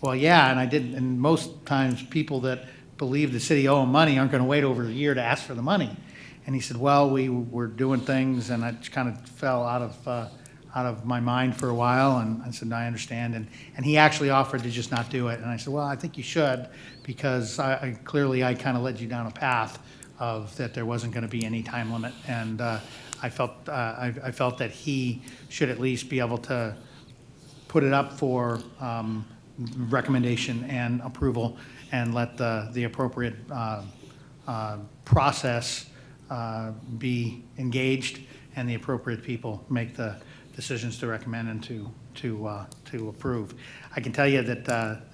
well, yeah, and I didn't. And most times people that believe the city owe them money aren't going to wait over a year to ask for the money. And he said, well, we were doing things, and it kind of fell out of my mind for a while. And I said, no, I understand. And he actually offered to just not do it. And I said, well, I think you should, because clearly I kind of led you down a path of that there wasn't going to be any time limit. And I felt that he should at least be able to put it up for recommendation and approval, and let the appropriate process be engaged, and the appropriate people make the decisions to recommend and to approve. I can tell you that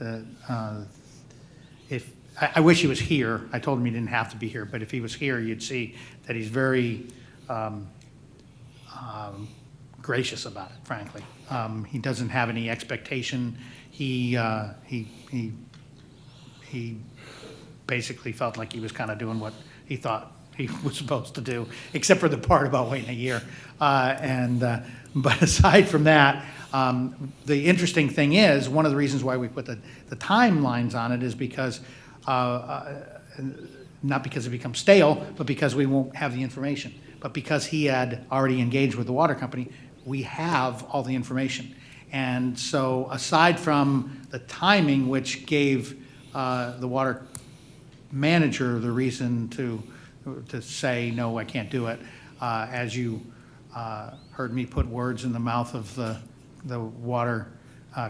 if I wish he was here. I told him he didn't have to be here, but if he was here, you'd see that he's very gracious about it, frankly. He doesn't have any expectation. He basically felt like he was kind of doing what he thought he was supposed to do, except for the part about waiting a year. But aside from that, the interesting thing is, one of the reasons why we put the timelines on it is because, not because it becomes stale, but because we won't have the information. But because he had already engaged with the water company, we have all the information. And so aside from the timing, which gave the water manager the reason to say, no, I can't do it, as you heard me put words in the mouth of the Water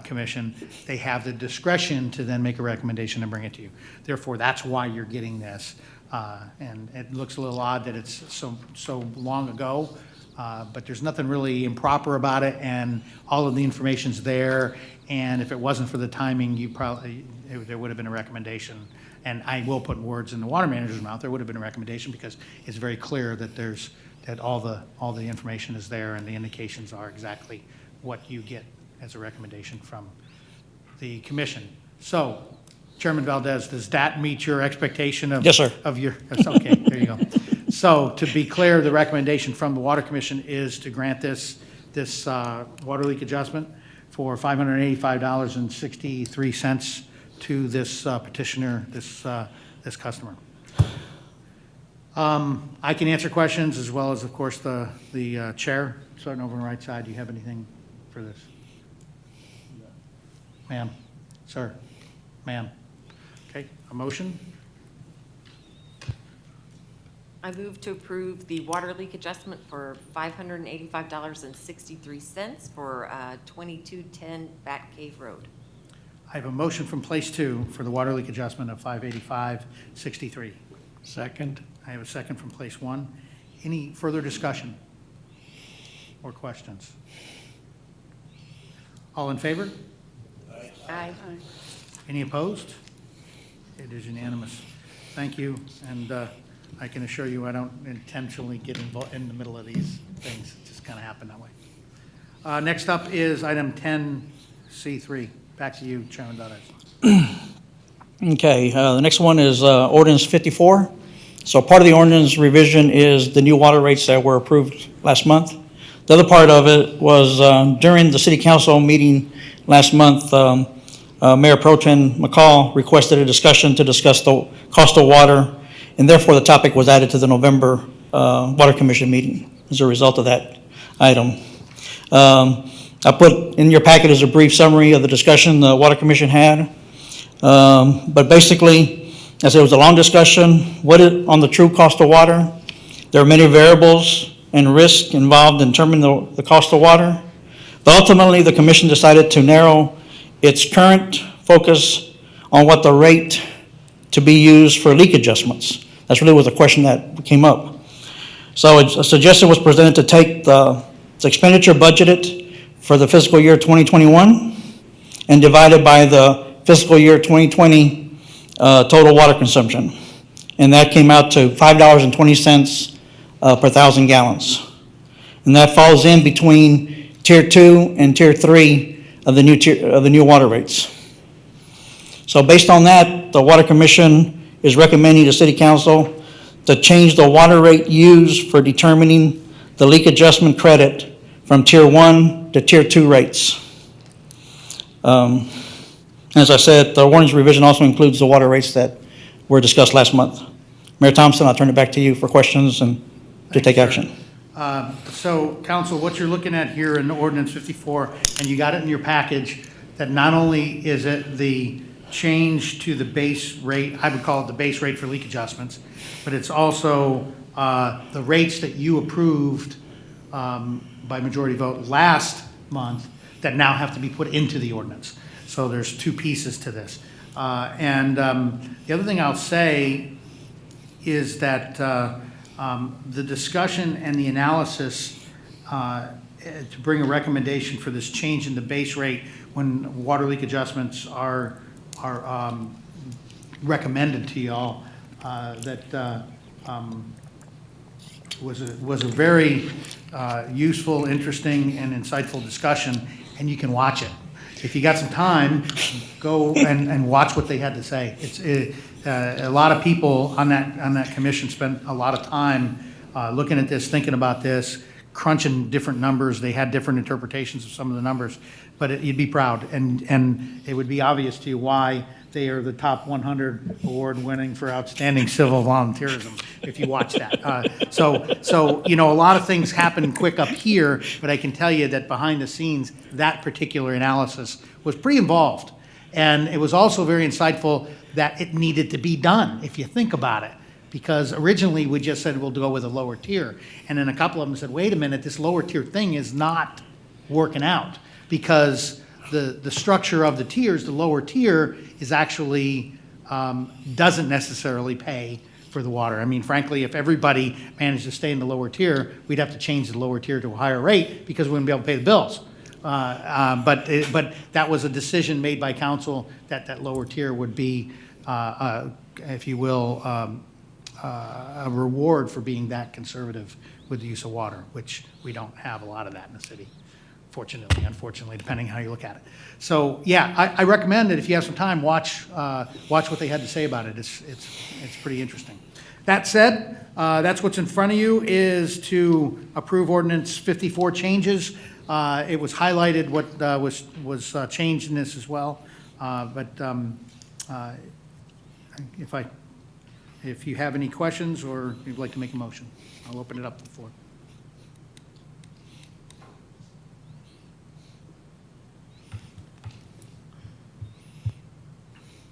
Commission, they have the discretion to then make a recommendation and bring it to you. Therefore, that's why you're getting this. And it looks a little odd that it's so long ago, but there's nothing really improper about it, and all of the information's there. And if it wasn't for the timing, there would have been a recommendation. And I will put words in the water manager's mouth, there would have been a recommendation, because it's very clear that all the information is there, and the indications are exactly what you get as a recommendation from the commission. So, Chairman Valdez, does that meet your expectation of? Yes, sir. That's okay, there you go. So, to be clear, the recommendation from the Water Commission is to grant this water leak adjustment for $585.63 to this petitioner, this customer. I can answer questions, as well as, of course, the chair. Starting over on the right side, do you have anything for this? Ma'am, sir, ma'am. Okay, a motion? I move to approve the water leak adjustment for $585.63 for 2210 Bat Cave Road. I have a motion from place 2 for the water leak adjustment of $585.63. Second. I have a second from place 1. Any further discussion or questions? All in favor? Aye. Any opposed? It is unanimous. Thank you, and I can assure you I don't intentionally get involved in the middle of these things. It just kind of happened that way. Next up is item 10C3. Back to you, Chairman Valdez. Okay, the next one is ordinance 54. So part of the ordinance revision is the new water rates that were approved last month. The other part of it was during the city council meeting last month, Mayor Pro Tem McCall requested a discussion to discuss the cost of water, and therefore the topic was added to the November Water Commission meeting as a result of that item. I put in your packet as a brief summary of the discussion the Water Commission had. But basically, as it was a long discussion, on the true cost of water, there are many variables and risks involved in determining the cost of water. But ultimately, the commission decided to narrow its current focus on what the rate to be used for leak adjustments. That's really was the question that came up. So a suggestion was presented to take the expenditure budgeted for the fiscal year 2021 and divide it by the fiscal year 2020 total water consumption. And that came out to $5.20 per 1,000 gallons. And that falls in between Tier 2 and Tier 3 of the new water rates. So based on that, the Water Commission is recommending to City Council to change the water rate used for determining the leak adjustment credit from Tier 1 to Tier 2 rates. As I said, the ordinance revision also includes the water rates that were discussed last month. Mayor Thompson, I'll turn it back to you for questions and to take action. So, Council, what you're looking at here in Ordinance 54, and you got it in your package, that not only is it the change to the base rate, I would call it the base rate for leak adjustments, but it's also the rates that you approved by majority vote last month that now have to be put into the ordinance. So there's two pieces to this. The other thing I'll say is that the discussion and the analysis to bring a recommendation for this change in the base rate when water leak adjustments are recommended to y'all, was a very useful, interesting, and insightful discussion, and you can watch it. If you got some time, go and watch what they had to say. It's a lot of people on that commission spent a lot of time looking at this, thinking about this, crunching different numbers. They had different interpretations of some of the numbers, but you'd be proud, and it would be obvious to you why they are the top 100 award winning for outstanding civil volunteerism if you watch that. So you know, a lot of things happen quick up here, but I can tell you that behind the scenes, that particular analysis was pretty involved. And it was also very insightful that it needed to be done, if you think about it. Because originally we just said we'll go with a lower tier. And then a couple of them said, wait a minute, this lower tier thing is not working out. Because the structure of the tiers, the lower tier is actually doesn't necessarily pay for the water. I mean, frankly, if everybody managed to stay in the lower tier, we'd have to change the lower tier to a higher rate because we wouldn't be able to pay the bills. But that was a decision made by council that that lower tier would be, if you will, a reward for being that conservative with the use of water, which we don't have a lot of that in the city, fortunately, unfortunately, depending how you look at it. So, yeah, I recommend that if you have some time, watch what they had to say about it. It's pretty interesting. That said, that's what's in front of you, is to approve Ordinance 54 changes. It was highlighted what was changed in this as well. If you have any questions or you'd like to make a motion, I'll open it up to the floor.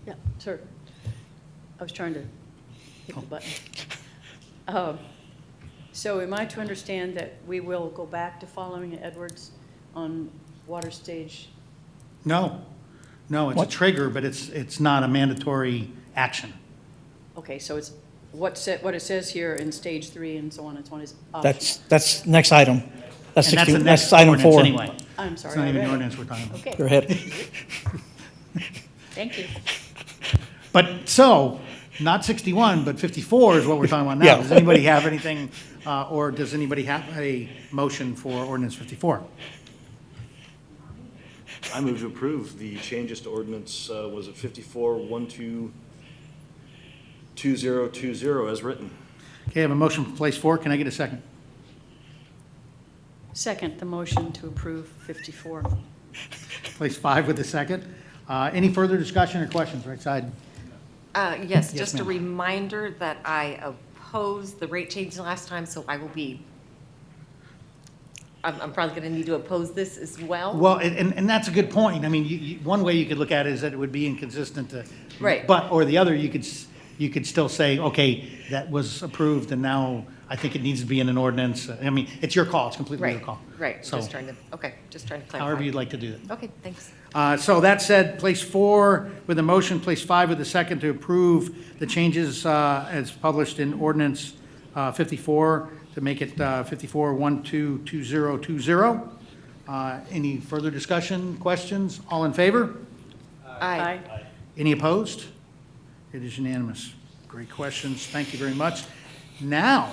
Yeah, sir. I was trying to hit the button. So am I to understand that we will go back to following Edwards on water stage? No, it's a trigger, but it's not a mandatory action. Okay, so it's what it says here in stage 3 and so on and so on is optional. That's next item. That's And that's the 16, next that's item ordinance 4. anyway. I'm sorry. It's not I even read an it. ordinance we're talking about. Okay. Go ahead. Thank you. But so, not 61, but 54 is what we're talking about now. Yeah. Does anybody have anything, or does anybody have a motion for ordinance 54? I move to approve the changes to ordinance, was it 54-12-2020 as written? Okay, I have a motion for place 4. Can I get a second? Second, the motion to approve 54. Place 5 with a second. Any further discussion or questions? Right side. Yes, Yes, just a ma'am. reminder that I opposed the rate change last time, so I will be, I'm probably going to need to oppose this as well. Well, and that's a good point. I mean, one way you could look at it is that it would be inconsistent to. Right. But, or the other, you could still say, okay, that was approved and now I think it needs to be in an ordinance. I mean, it's your call. It's completely your Right, call. right, So, just trying to clarify. however you'd like to do it. Okay, thanks. So that said, place 4 with a motion, place 5 with a second to approve the changes as published in ordinance 54 to make it 54-12-2020. Any further discussion, questions? All in favor? Aye. Any opposed? It is unanimous. Great questions. Thank you very much. Now,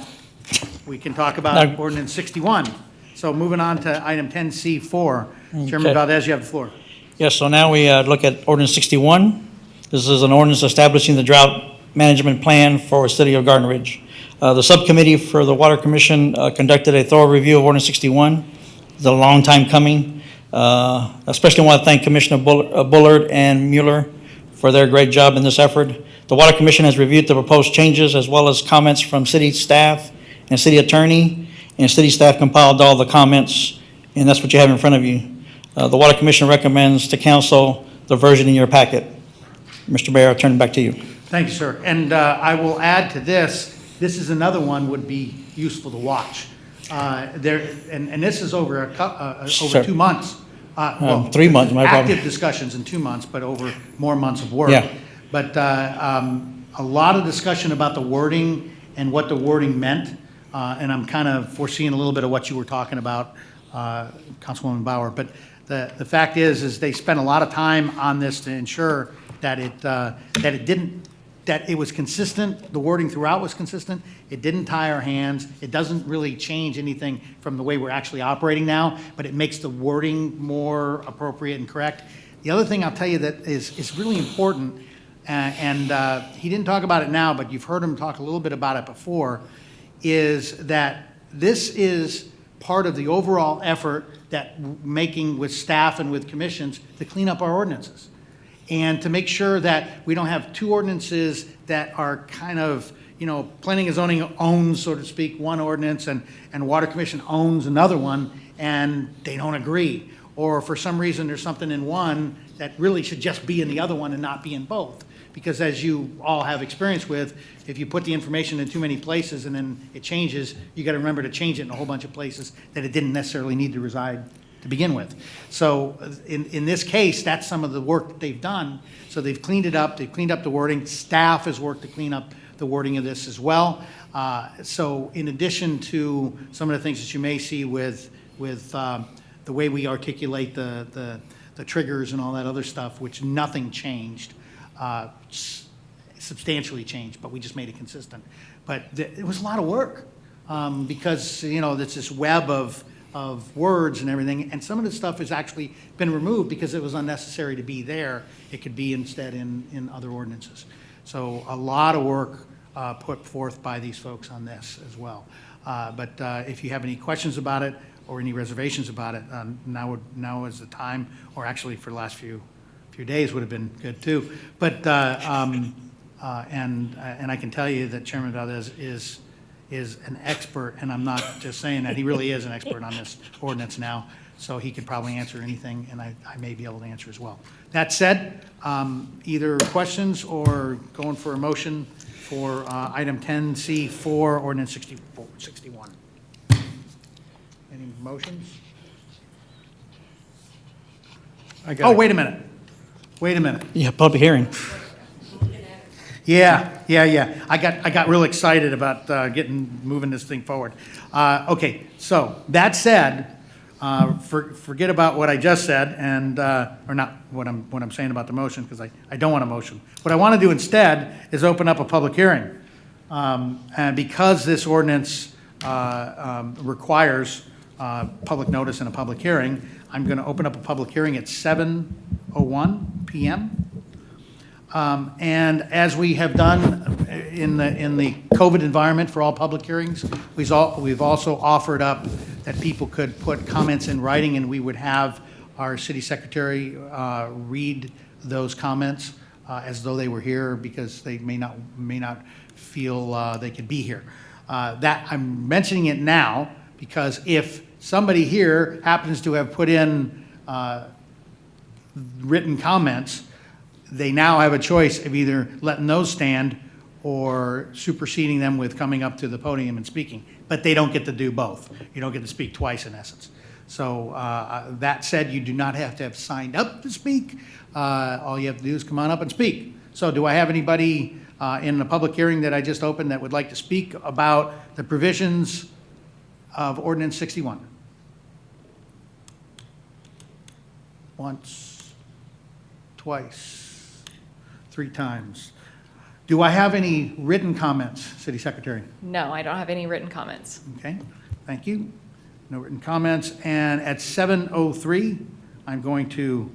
we can talk about Now- ordinance 61. So moving on to item 10C4. Chairman Okay. Valdez, you have the floor. Yes, so now we look at ordinance 61. This is an ordinance establishing the drought management plan for the city of Garden Ridge. The subcommittee for the Water Commission conducted a thorough review of ordinance 61. It's a long time coming. Especially want to thank Commissioner Bullard and Mueller for their great job in this effort. The Water Commission has reviewed the proposed changes as well as comments from city staff and city attorney, and city staff compiled all the comments, and that's what you have in front of you. The Water Commission recommends to council the version in your packet. Mr. Bear, I'll turn it back to you. Thank you, sir. And I will add to this, this is another one would be useful to watch. And this is over Sure. 2 months. 3 months, my problem. Active discussions in 2 months, but over more months of work. Yeah. But a lot of discussion about the wording and what the wording meant. And I'm kind of foreseeing a little bit of what you were talking about, Councilwoman Bauer. But the fact is they spent a lot of time on this to ensure that it was consistent, the wording throughout was consistent, it didn't tie our hands, it doesn't really change anything from the way we're actually operating now, but it makes the wording more appropriate and correct. The other thing I'll tell you that is really important, and he didn't talk about it now, but you've heard him talk a little bit about it before, is that this is part of the overall effort that making with staff and with commissions to clean up our ordinances. And to make sure that we don't have 2 ordinances that are kind of, planning and zoning owns, so to speak, one ordinance and Water Commission owns another one and they don't agree. Or for some reason, there's something in one that really should just be in the other one and not be in both. Because as you all have experience with, if you put the information in too many places and then it changes, you got to remember to change it in a whole bunch of places that it didn't necessarily need to reside to begin with. So in this case, that's some of the work that they've done. So they've cleaned it up, they've cleaned up the wording, staff has worked to clean up the wording of this as well. So in addition to some of the things that you may see with the way we articulate the triggers and all that other stuff, which nothing changed, substantially changed, but we just made it consistent. But it was a lot of work because, you know, it's this web of words and everything, and some of the stuff has actually been removed because it was unnecessary to be there. It could be instead in other ordinances. So a lot of work put forth by these folks on this as well. But if you have any questions about it or any reservations about it, now is the time, or actually for the last few days would have been good too. But and I can tell you that Chairman Valdez is an expert, and I'm not just saying that. He really is an expert on this ordinance now, so he could probably answer anything, and I may be able to answer as well. That said, either questions or going for a motion for item 10C4, ordinance 61. Any motions? Oh, wait a minute. Wait a minute. Yeah, public hearing. Yeah. I got real excited about moving this thing forward. Okay, so that said, forget about what I just said, and or not what I'm saying about the motion, because I don't want a motion. What I want to do instead is open up a public hearing, and because this ordinance requires public notice and a public hearing, I'm going to open up a public hearing at 7:01 p.m. And as we have done in the COVID environment for all public hearings, we've also offered up that people could put comments in writing, and we would have our city secretary read those comments as though they were here, because they may not feel they could be here. That I'm mentioning it now because if somebody here happens to have put in written comments, they now have a choice of either letting those stand or superseding them with coming up to the podium and speaking. But they don't get to do both. You don't get to speak twice, in essence. So that said, you do not have to have signed up to speak. All you have to do is come on up and speak. So do I have anybody in the public hearing that I just opened that would like to speak about the provisions of Ordinance 61? Once, twice, 3 times. Do I have any written comments, City Secretary? No, I don't have any written comments. Okay, thank you. No written comments. And at 7:03, I'm going to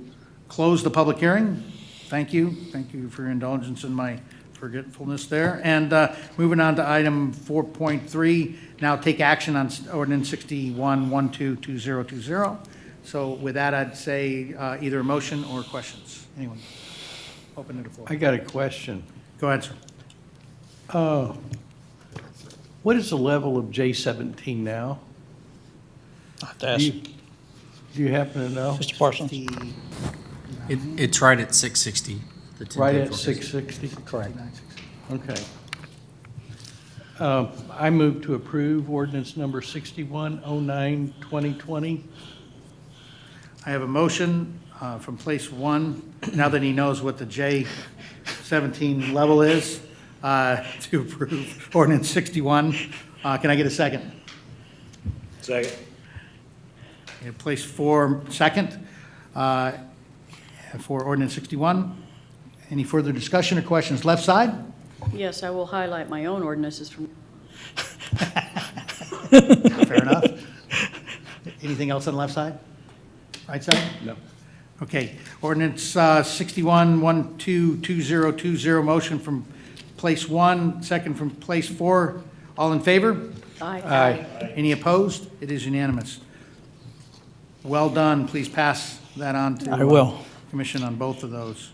close the public hearing. Thank you. Thank you for your indulgence in my forgetfulness there. And moving on to item 4.3, now take action on Ordinance 61-122020. So with that, I'd say either a motion or questions. Anyone? Open to the floor. I got a question. Go ahead, sir. What is the level of J17 now? I have to ask. Do you happen to know? Mr. Parsons? It's right at 660. the 10-day Right at forecast. 660? Correct. Okay. I move to approve ordinance number 6109-2020. I have a motion from place 1, now that he knows what the J17 level is, to approve ordinance 61. Can I get a second? Second. Place 4, second, for ordinance 61. Any further discussion or questions? Left side? Yes, I will highlight my own ordinances from. Fair enough. Anything else on the left side? Right side? No. Okay, ordinance 61-122020, motion from place 1, second from place 4. All in favor? Aye. Any opposed? It is unanimous. Well done. Please pass that on to I will. Commission on both of those.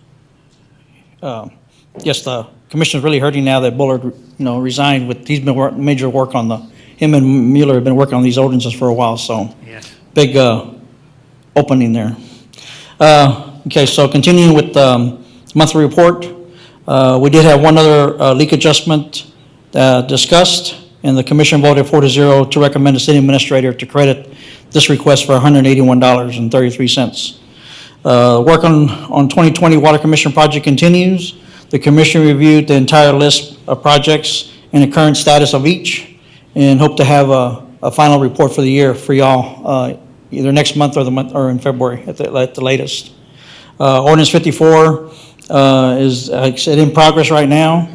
Yes, the commissioner's really hurting now that Bullard, resigned with, he's been major work on him and Mueller have been working on these ordinances for a while, so. Yes. Big opening there. Okay, so continuing with the monthly report, we did have one other leak adjustment discussed, and the commission voted 4-0 to recommend the city administrator to credit this request for $181.33. Work on 2020 Water Commission project continues. The commission reviewed the entire list projects and the current status of each, and hope to have a final report for the year for y'all, either next month or in February at the latest. Ordinance 54 is, like I said, in progress right now,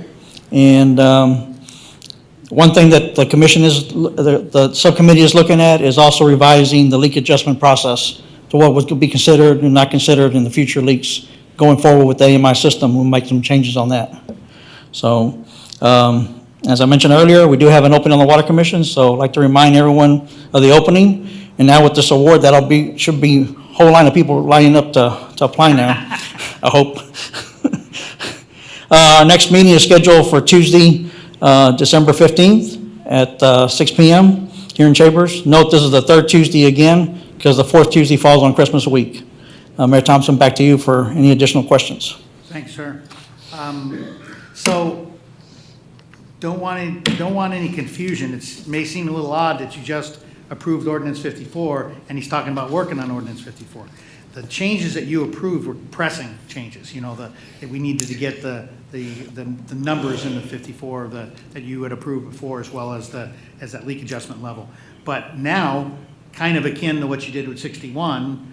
and one thing that the commission the subcommittee is looking at is also revising the leak adjustment process to what would be considered and not considered in the future leaks going forward with the AMI system. We'll make some changes on that. So, as I mentioned earlier, we do have an opening on the Water Commission, so I'd like to remind everyone of the opening. And now with this award, should be a whole line of people lining up to apply now, I hope. Our next meeting is scheduled for Tuesday, December 15th at 6 p.m. here in Chambers. Note this is the third Tuesday again, because the fourth Tuesday falls on Christmas week. Mayor Thompson, back to you for any additional questions. Thanks, sir. So, don't want any confusion. It may seem a little odd that you just approved Ordinance 54, and he's talking about working on Ordinance 54. The changes that you approved were pressing changes. You know, that we needed to get the numbers in the 54 that you had approved before, as well as that leak adjustment level. But now, kind of akin to what you did with 61,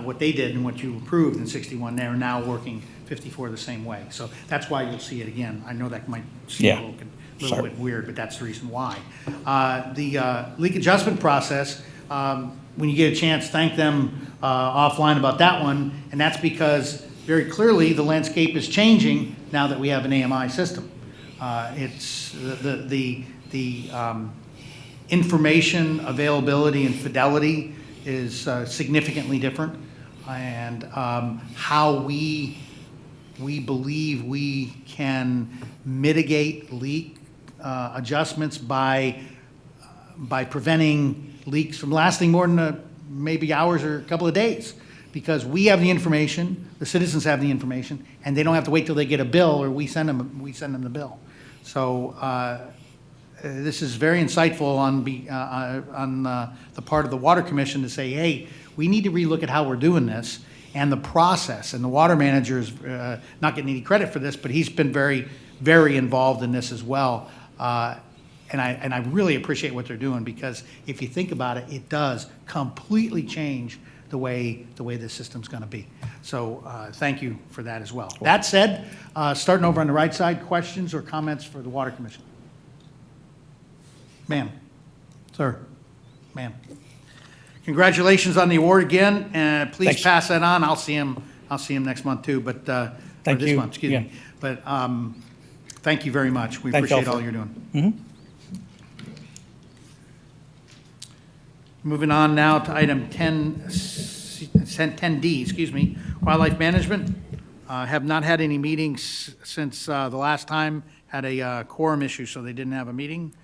what they did and what you approved in 61, they're now working 54 the same way. So that's why you'll see it again. I know that might seem a little bit weird, but that's the reason why. The leak adjustment process, when you get a chance, thank them offline about that one, and that's because very clearly the landscape is changing now that we have an AMI system. It's the information availability and fidelity is significantly different, and how we believe we can mitigate leak adjustments by preventing leaks from lasting more than maybe hours or a couple of days, because we have the information, the citizens have the information, and they don't have to wait till they get a bill or we send them the bill. So this is very insightful on the part of the Water Commission to say, hey, we need to relook at how we're doing this and the process. And the water manager is not getting any credit for this, but he's been very, very involved in this as well. And I really appreciate what they're doing, because if you think about it, it does completely change the way this system's going to be. So thank you for that as well. That said, starting over on the right side, questions or comments for the Water Commission? Ma'am. Sir. Ma'am. Congratulations on the award again, and please Thanks. pass that on. I'll see him next month too, but Thank this you. month, excuse me. But thank you very much. We Thank y'all appreciate for- all you're doing. Mhm. Moving on now to item 10D, excuse me, Wildlife Management. Have not had any meetings since the last time, had a quorum issue, so they didn't have a meeting.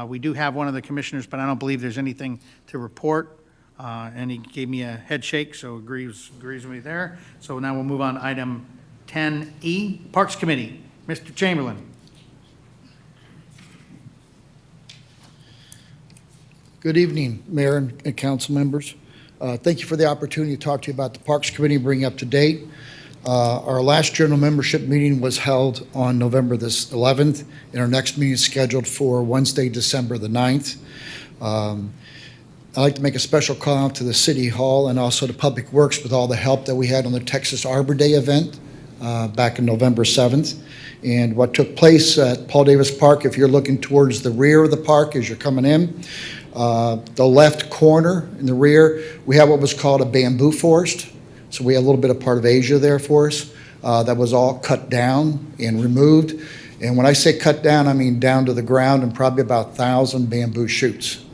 We do have one of the commissioners, but I don't believe there's anything to report. And he gave me a head shake, so agrees with me there. So now we'll move on to item 10E, Parks Committee. Mr. Chamberlain. Good evening, Mayor and council members. Thank you for the opportunity to talk to you about the Parks Committee, bring up to date. Our last general membership meeting was held on November the 11th, and our next meeting is scheduled for Wednesday, December the 9th. I'd like to make a special call out to the City Hall and also to Public Works with all the help that we had on the Texas Arbor Day event back in November 7th. And what took place at Paul Davis Park, if you're looking towards the rear of the park as you're coming in, the left corner in the rear, we have what was called a bamboo forest. So we had a little bit of part of Asia there for us. That was all cut down and removed. And when I say cut down, I mean down to the ground, and probably about 1,000 bamboo shoots.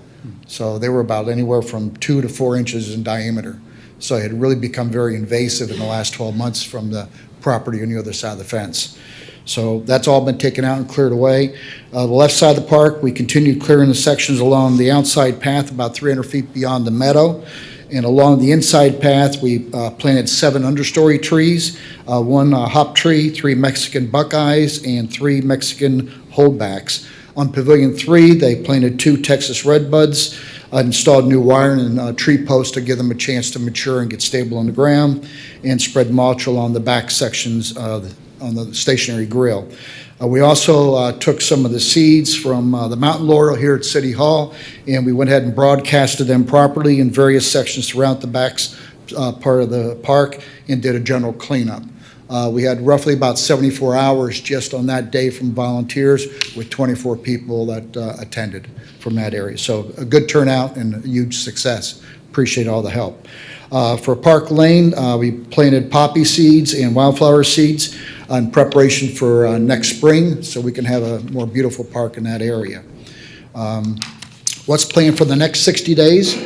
So they were about anywhere from 2 to 4 inches in diameter. So it had really become very invasive in the last 12 months from the property on the other side of the fence. So that's all been taken out and cleared away. The left side of the park, we continued clearing the sections along the outside path about 300 feet beyond the meadow. And along the inside path, we planted 7 understory trees, 1 hop tree, 3 Mexican buckeyes, and 3 Mexican holdbacks. On Pavilion 3, they planted 2 Texas redbuds, installed new wiring and tree posts to give them a chance to mature and get stable on the ground, and spread mulch along the back sections on the stationary grill. We also took some of the seeds from the mountain laurel here at City Hall, and we went ahead and broadcasted them properly in various sections throughout the back part of the park and did a general cleanup. We had roughly about 74 hours just on that day from volunteers with 24 people that attended from that area. So a good turnout and a huge success. Appreciate all the help. For Park Lane, we planted poppy seeds and wildflower seeds in preparation for next spring so we can have a more beautiful park in that area. What's planned for the next 60 days?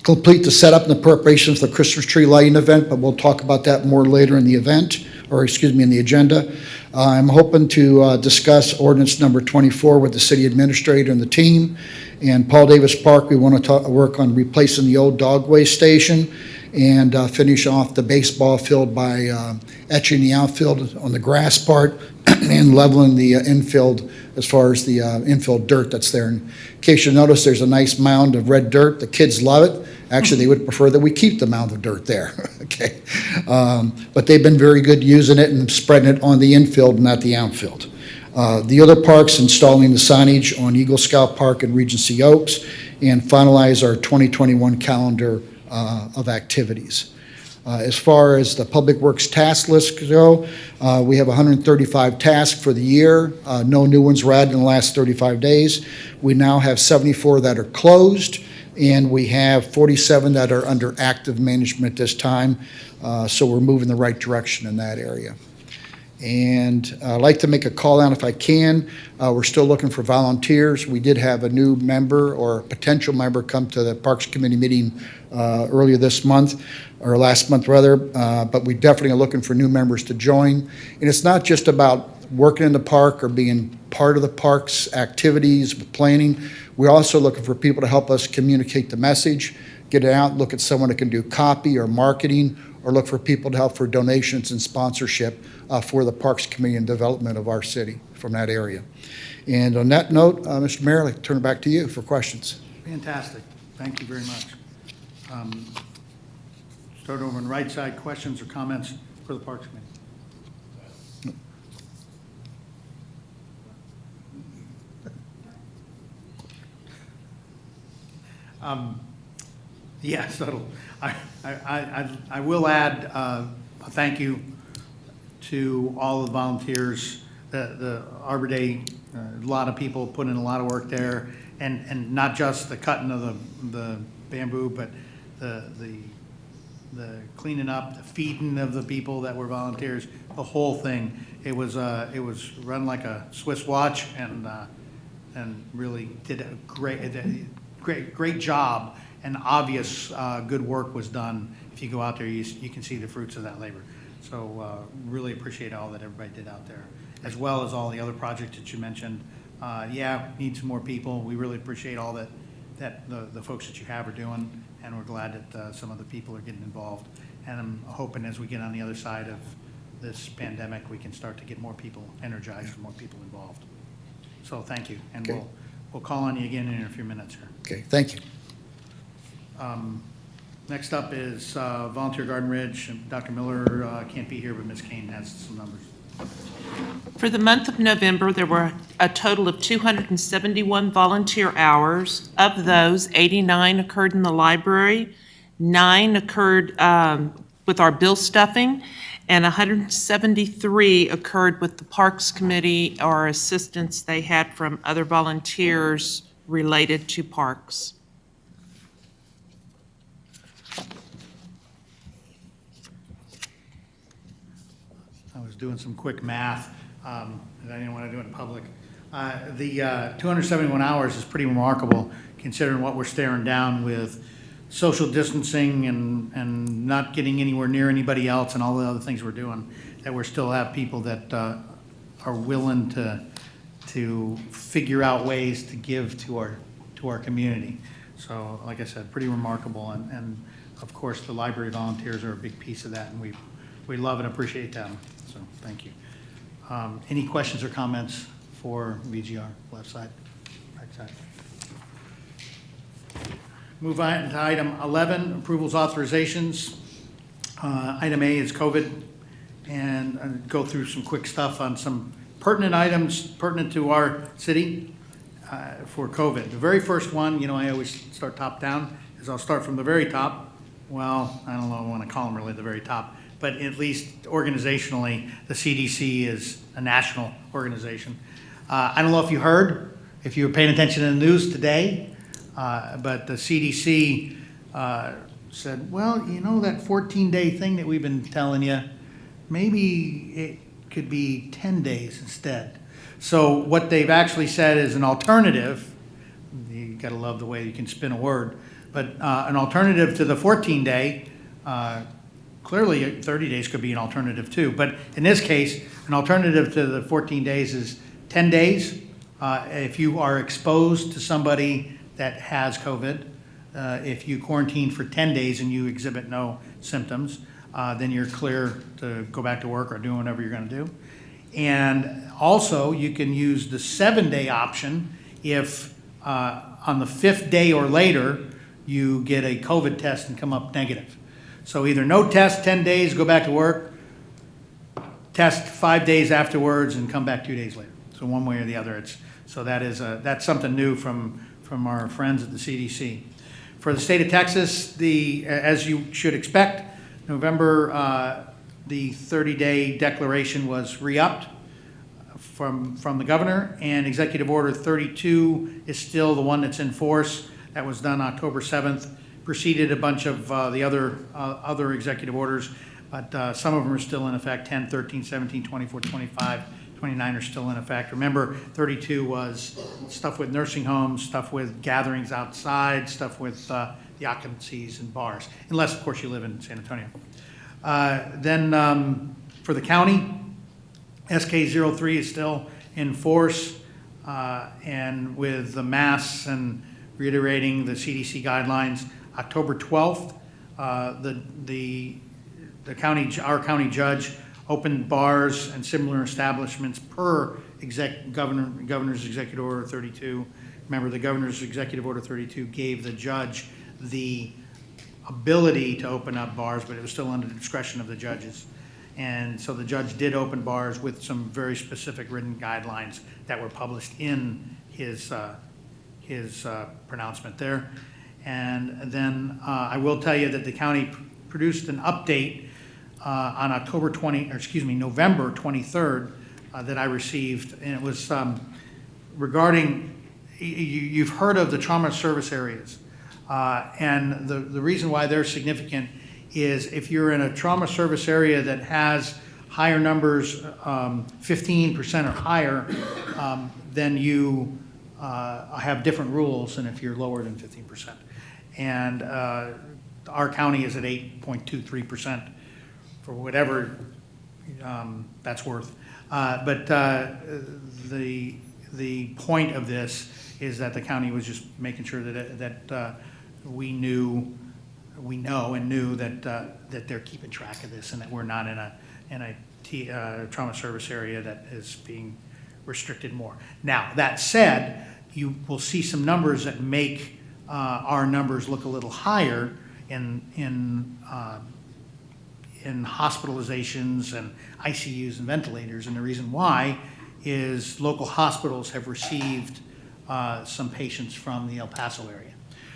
Complete the setup and the preparations for the Christmas tree lighting event, but we'll talk about that more later in the event, or excuse me, in the agenda. I'm hoping to discuss ordinance number 24 with the city administrator and the team. And Paul Davis Park, we want to work on replacing the old dogway station and finish off the baseball field by etching the outfield on the grass part and leveling the infield as far as the infield dirt that's there. In case you notice, there's a nice mound of red dirt. The kids love it. Actually, they would prefer that we keep the mound of dirt there, okay? But they've been very good using it and spreading it on the infield, not the outfield. The other parks, installing the signage on Eagle Scout Park and Regency Oaks, and finalize our 2021 calendar of activities. As far as the Public Works task list go, we have 135 tasks for the year. No new ones were added in the last 35 days. We now have 74 that are closed, and we have 47 that are under active management this time. So we're moving the right direction in that area. And I'd like to make a call out if I can. We're still looking for volunteers. We did have a new member or a potential member come to the Parks Committee meeting earlier this month, or last month rather, but we definitely are looking for new members to join. And it's not just about working in the park or being part of the park's activities with planning. We're also looking for people to help us communicate the message, get it out, look at someone that can do copy or marketing, or look for people to help for donations and sponsorship for the Parks Committee and development of our city from that area. And on that note, Mr. Mayor, I'd like to turn it back to you for questions. Fantastic. Thank you very much. Start over on the right side. Questions or comments for the Parks Committee? Yeah, so I will add a thank you to all the volunteers. The Arbor Day, a lot of people put in a lot of work there, and not just the cutting of the bamboo, but the cleaning up, the feeding of the people that were volunteers, the whole thing. It was run like a Swiss watch, and really did a great job. And obvious good work was done. If you go out there, you can see the fruits of that labor. So really appreciate all that everybody did out there, as well as all the other projects that you mentioned. Yeah, need some more people. We really appreciate all that the folks that you have are doing, and we're glad that some of the people are getting involved. And I'm hoping as we get on the other side of this pandemic, we can start to get more people energized and more people involved. So thank you, and Okay. we'll call on you again in a few minutes here. Okay, thank you. Next up is Volunteer Garden Ridge. Dr. Miller can't be here, but Ms. Kane has some numbers. For the month of November, there were a total of 271 volunteer hours. Of those, 89 occurred in the library, 9 occurred with our bill stuffing, and 173 occurred with the Parks Committee or assistance they had from other volunteers related to parks. I was doing some quick math, and I didn't want to do it in public. The 271 hours is pretty remarkable, considering what we're staring down with social distancing and not getting anywhere near anybody else and all the other things we're doing, that we still have people that are willing to figure out ways to give to our community. So, like I said, pretty remarkable, and of course, the library volunteers are a big piece of that, and we love and appreciate them. So, thank you. Any questions or comments for VGR? Left side, right side. Move on to item 11, approvals, authorizations. Item A is COVID and go through some quick stuff on some pertinent items pertinent to our city for COVID. The very first one, you know, I always start top down, is I'll start from the very top. Well, I don't know, I want to call them really the very top, but at least organizationally, the CDC is a national organization. I don't know if you heard, if you were paying attention to the news today, but the CDC said, well, you know, that 14-day thing that we've been telling you, maybe it could be 10 days instead. So what they've actually said is an alternative, you gotta love the way you can spin a word, but an alternative to the 14-day, clearly 30 days could be an alternative too, but in this case, an alternative to the 14 days is 10 days. If you are exposed to somebody that has COVID, if you quarantine for 10 days and you exhibit no symptoms, then you're clear to go back to work or do whatever you're gonna do. And also, you can use the 7-day option if on the 5th day or later, you get a COVID test and come up negative. So either no test, 10 days, go back to work, test 5 days afterwards and come back 2 days later. So one way or the other, so that's something new from our friends at the CDC. For the state of Texas, as you should expect, November, the 30-day declaration was re-upped from the governor, and Executive Order 32 is still the one that's in force. That was done October 7th. Preceded a bunch of the other executive orders, but some of them are still in effect. 10, 13, 17, 24, 25, 29 are still in effect. Remember, 32 was stuff with nursing homes, stuff with gatherings outside, stuff with the occupancies and bars, unless, of course, you live in San Antonio. Then for the county, SK03 is still in force, and with the masks and reiterating the CDC guidelines. October 12th, our county judge opened bars and similar establishments per Governor's Executive Order 32. Remember, the Governor's Executive Order 32 gave the judge the ability to open up bars, but it was still under the discretion of the judges. And so the judge did open bars with some very specific written guidelines that were published in his pronouncement there. And then I will tell you that the county produced an update on November 23rd that I received, and it was regarding, you've heard of the trauma service areas. And the reason why they're significant is if you're in a trauma service area that has higher numbers, 15% or higher, then you have different rules than if you're lower than 15%. And our county is at 8.23% for whatever that's worth. But the point of this is that the county was just making sure that we know and knew that they're keeping track of this and that we're not in a trauma service area that is being restricted more. Now, that said, you will see some numbers that make our numbers look a little higher in hospitalizations and ICUs and ventilators, and the reason why is local hospitals have received some patients from the El Paso area.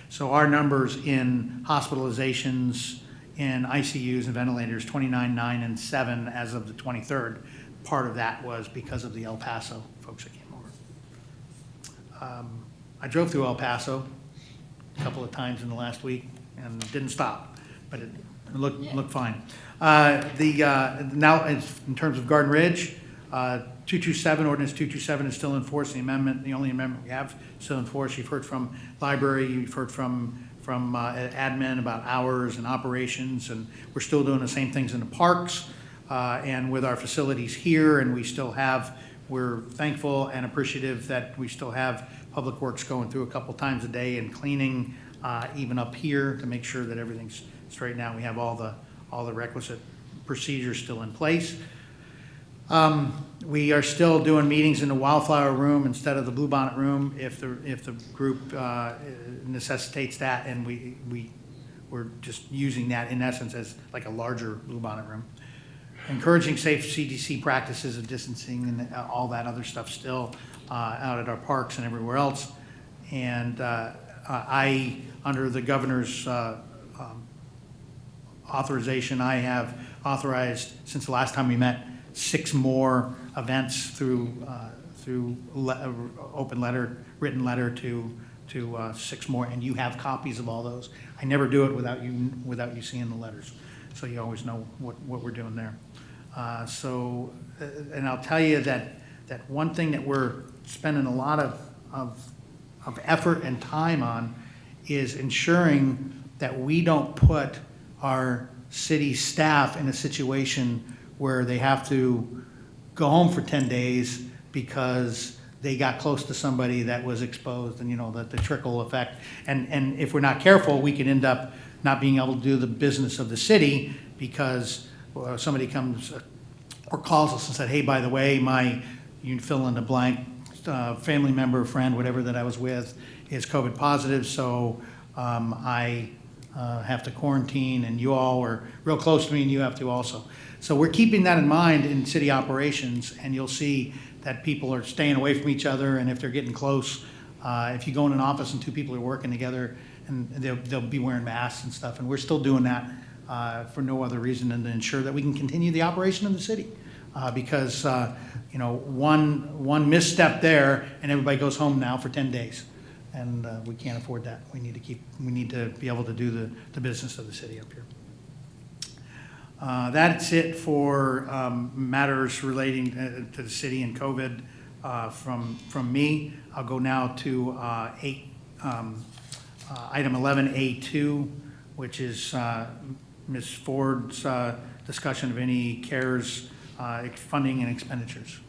So our numbers in hospitalizations in ICUs and ventilators, 29, 9, and 7 as of the 23rd. Part of that was because of the El Paso folks that came over. I drove through El Paso a couple of times in the last week and didn't stop, but it looked fine. Now, in terms of Garden Ridge, 227, Ordinance 227 is still in force. The only amendment we have still in force. You've heard from library, you've heard from admin about hours and operations, and we're still doing the same things in the parks and with our facilities here, and we're thankful and appreciative that we still have Public Works going through a couple times a day and cleaning even up here to make sure that everything's straightened out. We have all the requisite procedures still in place. We are still doing meetings in the Wildflower Room instead of the Bluebonnet Room if the group necessitates that, and we're just using that in essence as like a larger Bluebonnet Room. encouraging safe CDC practices of distancing and all that other stuff still out at our parks and everywhere else. And I, under the governor's authorization, I have authorized, since the last time we met, 6 more events through open letter, written letter to 6 more, and you have copies of all those. I never do it without you seeing the letters, so you always know what we're doing there. And I'll tell you that one thing that we're spending a lot of effort and time on is ensuring that we don't put our city staff in a situation where they have to go home for 10 days because they got close to somebody that was exposed, and the trickle effect. And if we're not careful, we can end up not being able to do the business of the city because somebody comes or calls us and said, hey, by the way, you can fill in the blank, family member, friend, whatever that I was with is COVID positive, so I have to quarantine, and you all are real close to me and you have to also. So we're keeping that in mind in city operations, and you'll see that people are staying away from each other, and if they're getting close, if you go in an office and 2 people are working together, and they'll be wearing masks and stuff, and we're still doing that for no other reason than to ensure that we can continue the operation of the city. Because one misstep there and everybody goes home now for 10 days. And we can't afford that. We need to be able to do the business of the city up here. That's it for matters relating to the city and COVID from me. I'll go now to item 11A2, which is Ms. Ford's discussion of any CARES funding and expenditures.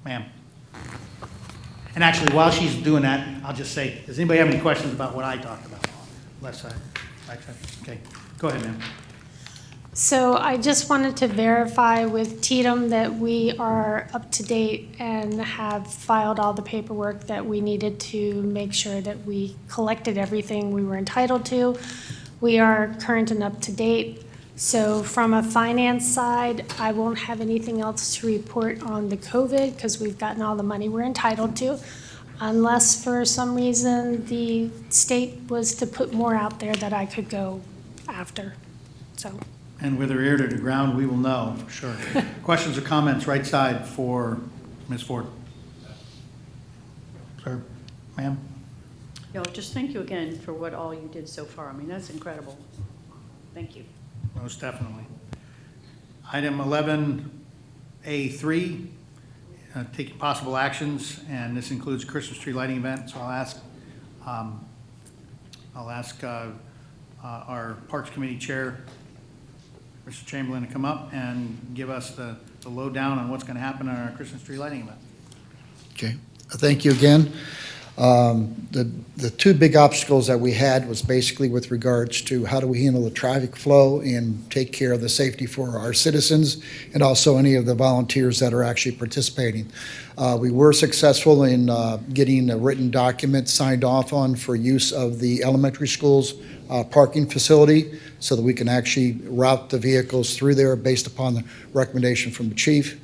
Ma'am. And actually, while she's doing that, I'll just say, does anybody have any questions about what I talked about? Okay, go ahead, ma'am. So I just wanted to verify with Tatum that we are up to date and have filed all the paperwork that we needed to make sure that we collected everything we were entitled to. We are current and up to date. So from a finance side, I won't have anything else to report on the COVID because we've gotten all the money we're entitled to, unless for some reason the state was to put more out there that I could go after, so. And with her ear to the ground, we will know for sure. Questions or comments, right side for Ms. Ford? Sir, ma'am? Just thank you again for what all you did so far. I mean, that's incredible. Thank you. Most definitely. Item 11A3, taking possible actions, and this includes Christmas tree lighting event. So I'll ask our Parks Committee Chair, Mr. Chamberlain, to come up and give us the lowdown on what's going to happen on our Christmas tree lighting event. Okay, thank you again. The 2 big obstacles that we had was basically with regards to how do we handle the traffic flow and take care of the safety for our citizens and also any of the volunteers that are actually participating. We were successful in getting a written document signed off on for use of the elementary school's parking facility so that we can actually route the vehicles through there based upon the recommendation from the chief.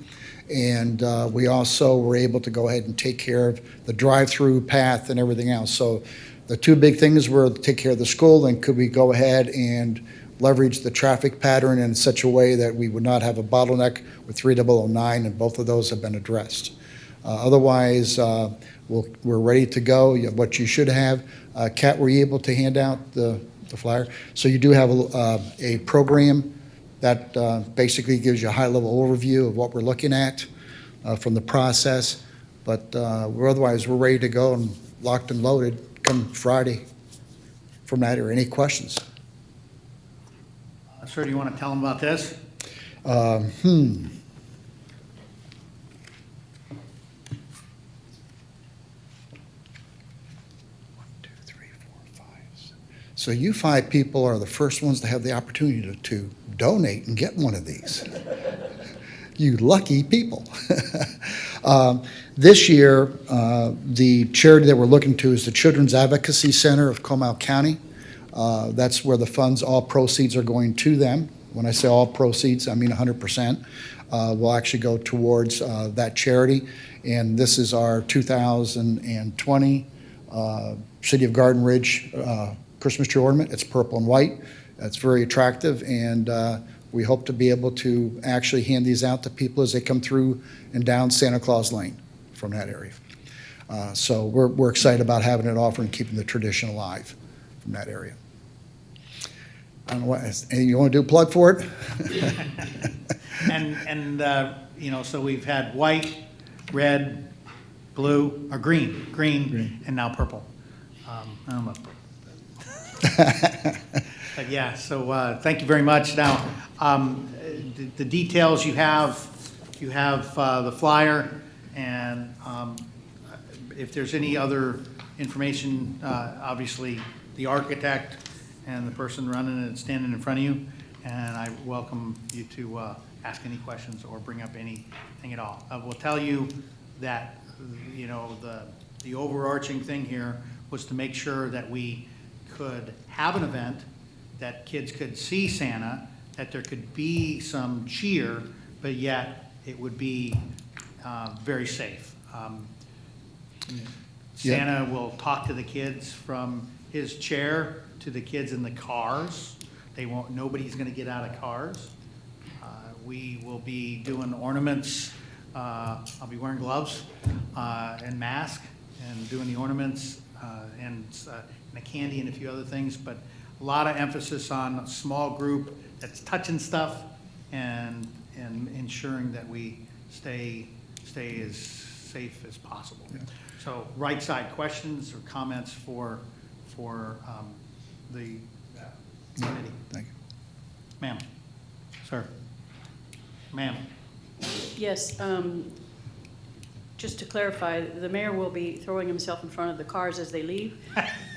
And we also were able to go ahead and take care of the drive-through path and everything else. So the 2 big things were to take care of the school, and could we go ahead and leverage the traffic pattern in such a way that we would not have a bottleneck with 3009, and both of those have been addressed. Otherwise, we're ready to go. What you should have, Kat, were you able to hand out the flyer? So you do have a program that basically gives you a high-level overview of what we're looking at from the process. But otherwise, we're ready to go and locked and loaded come Friday from that. Or any questions? Sir, do you want to tell them about this? So you 5 people are the first ones to have the opportunity to donate and get one of these. You lucky people. This year, the charity that we're looking to is the Children's Advocacy Center of Comal County. That's where the funds, all proceeds are going to them. When I say all proceeds, I mean 100%. will actually go towards that charity. And this is our 2020 City of Garden Ridge Christmas tree ornament. It's purple and white. It's very attractive, and we hope to be able to actually hand these out to people as they come through and down Santa Claus Lane from that area. So we're excited about having it offer and keeping the tradition alive from that area. I don't know what, anything you want to do, plug for it? And you know, so we've had white, red, blue, or green, and now purple. I don't know. But yeah, so thank you very much. Now, the details you have the flyer, and if there's any other information, obviously the architect and the person running it standing in front of you, and I welcome you to ask any questions or bring up anything at all. I will tell you that, you know, the overarching thing here was to make sure that we could have an event, that kids could see Santa, that there could be some cheer, but yet it would be very safe. Santa will talk to the kids from his chair to the kids in the cars. Nobody's gonna get out of cars. We will be doing ornaments. I'll be wearing gloves and mask and doing the ornaments and a candy and a few other things, but a lot of emphasis on a small group that's touching stuff and ensuring that we stay as safe as possible. Yeah. So right side, questions or comments for the committee? Thank you. Ma'am. Sir. Ma'am. Yes, just to clarify, the mayor will be throwing himself in front of the cars as they leave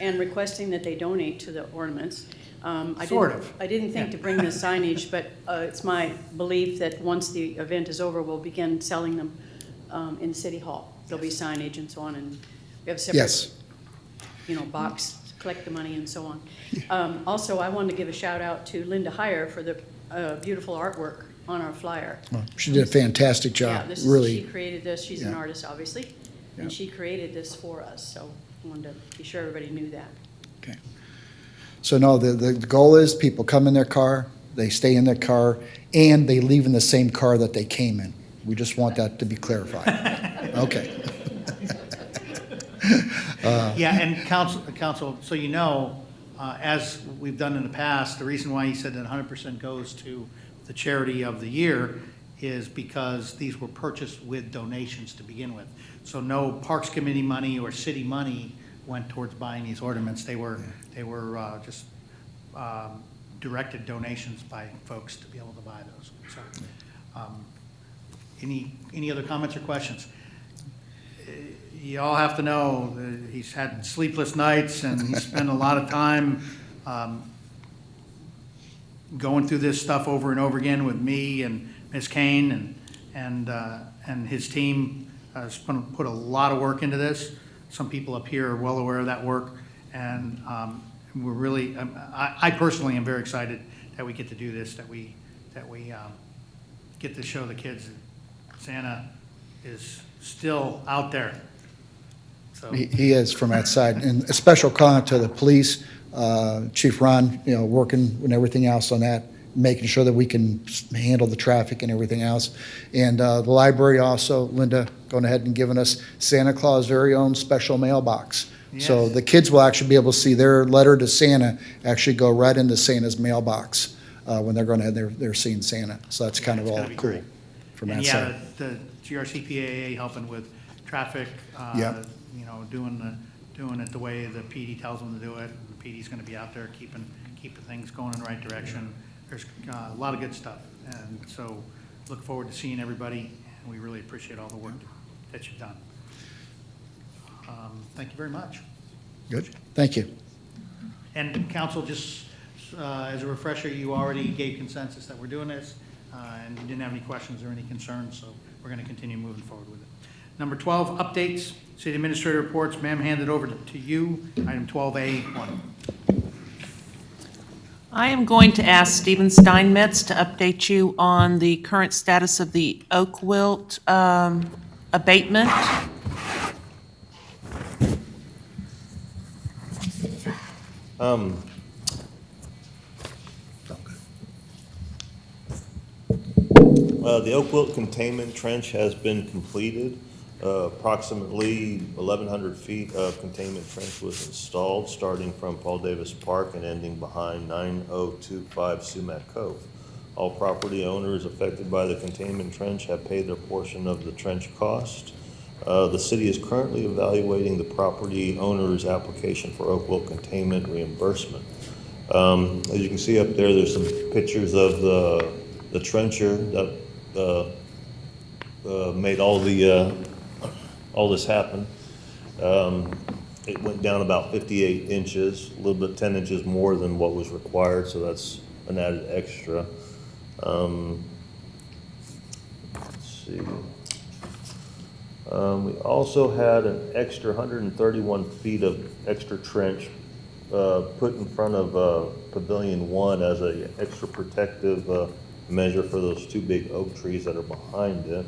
and requesting that they donate to the ornaments. Sort of. I didn't think to bring the signage, but it's my belief that once the event is over, we'll begin selling them in City Hall. There'll be signage and so on, and we have separate, Yes. you know, box to collect the money and so on. Also, I wanted to give a shout out to Linda Heyer for the beautiful artwork on our flyer. Well, she did a fantastic job. Yeah, Really. she created this. She's an Yeah. artist, obviously, Yeah. and she created this for us. So I wanted to be sure everybody knew that. Okay. So no, the goal is people come in their car, they stay in their car, and they leave in the same car that they came in. We just want that to be clarified. Okay. Yeah, and council, so you know, as we've done in the past, the reason why he said that 100% goes to the charity of the year is because these were purchased with donations to begin with. So no Parks Committee money or city money went towards buying these ornaments. They were just directed donations by folks to be able to buy those. So, any other comments or questions? You all have to know that he's had sleepless nights and he's spent a lot of time going through this stuff over and over again with me and Ms. Kane and his team has put a lot of work into this. Some people up here are well aware of that work, and we're really, I personally am very excited that we get to do this, that we get to show the kids that Santa is still out there. So. He is from that side. And a special call out to the police, Chief Ron, you know, working and everything else on that, making sure that we can handle the traffic and everything else. And the library also, Linda, going ahead and giving us Santa Claus' very own special mailbox. Yes. So the kids will actually be able to see their letter to Santa actually go right into Santa's mailbox when they're going to have they're seeing Santa. So that's kind of all cool great. From and that yeah, side. the GRCPAA helping with traffic, Yep. you know, doing it the way the PD tells them to do it. The PD's going to be out there keeping things going in the right direction. There's a lot of good stuff, and so look forward to seeing everybody, and we really appreciate all the work that you've done. Thank you very much. Good. Thank you. And council, just as a refresher, you already gave consensus that we're doing this, and you didn't have any questions or any concerns, so we're going to continue moving forward with it. Number 12, updates, city administrator reports. Ma'am, hand it over to you. Item 12A1. I am going to ask Stephen Steinmetz to update you on the current status of the oak wilt abatement. The oak wilt containment trench has been completed. Approximately 1,100 feet of containment trench was installed, starting from Paul Davis Park and ending behind 9025 Sumac Cove. All property owners affected by the containment trench have paid their portion of the trench cost. The city is currently evaluating the property owner's application for oak wilt containment reimbursement. As you can see up there, there's some pictures of the trencher that made all this happen. It went down about 58 inches, a little bit 10 inches more than what was required, so that's an added extra. Let's see. We also had an extra 131 feet of extra trench put in front of Pavilion 1 as an extra protective measure for those two big oak trees that are behind it.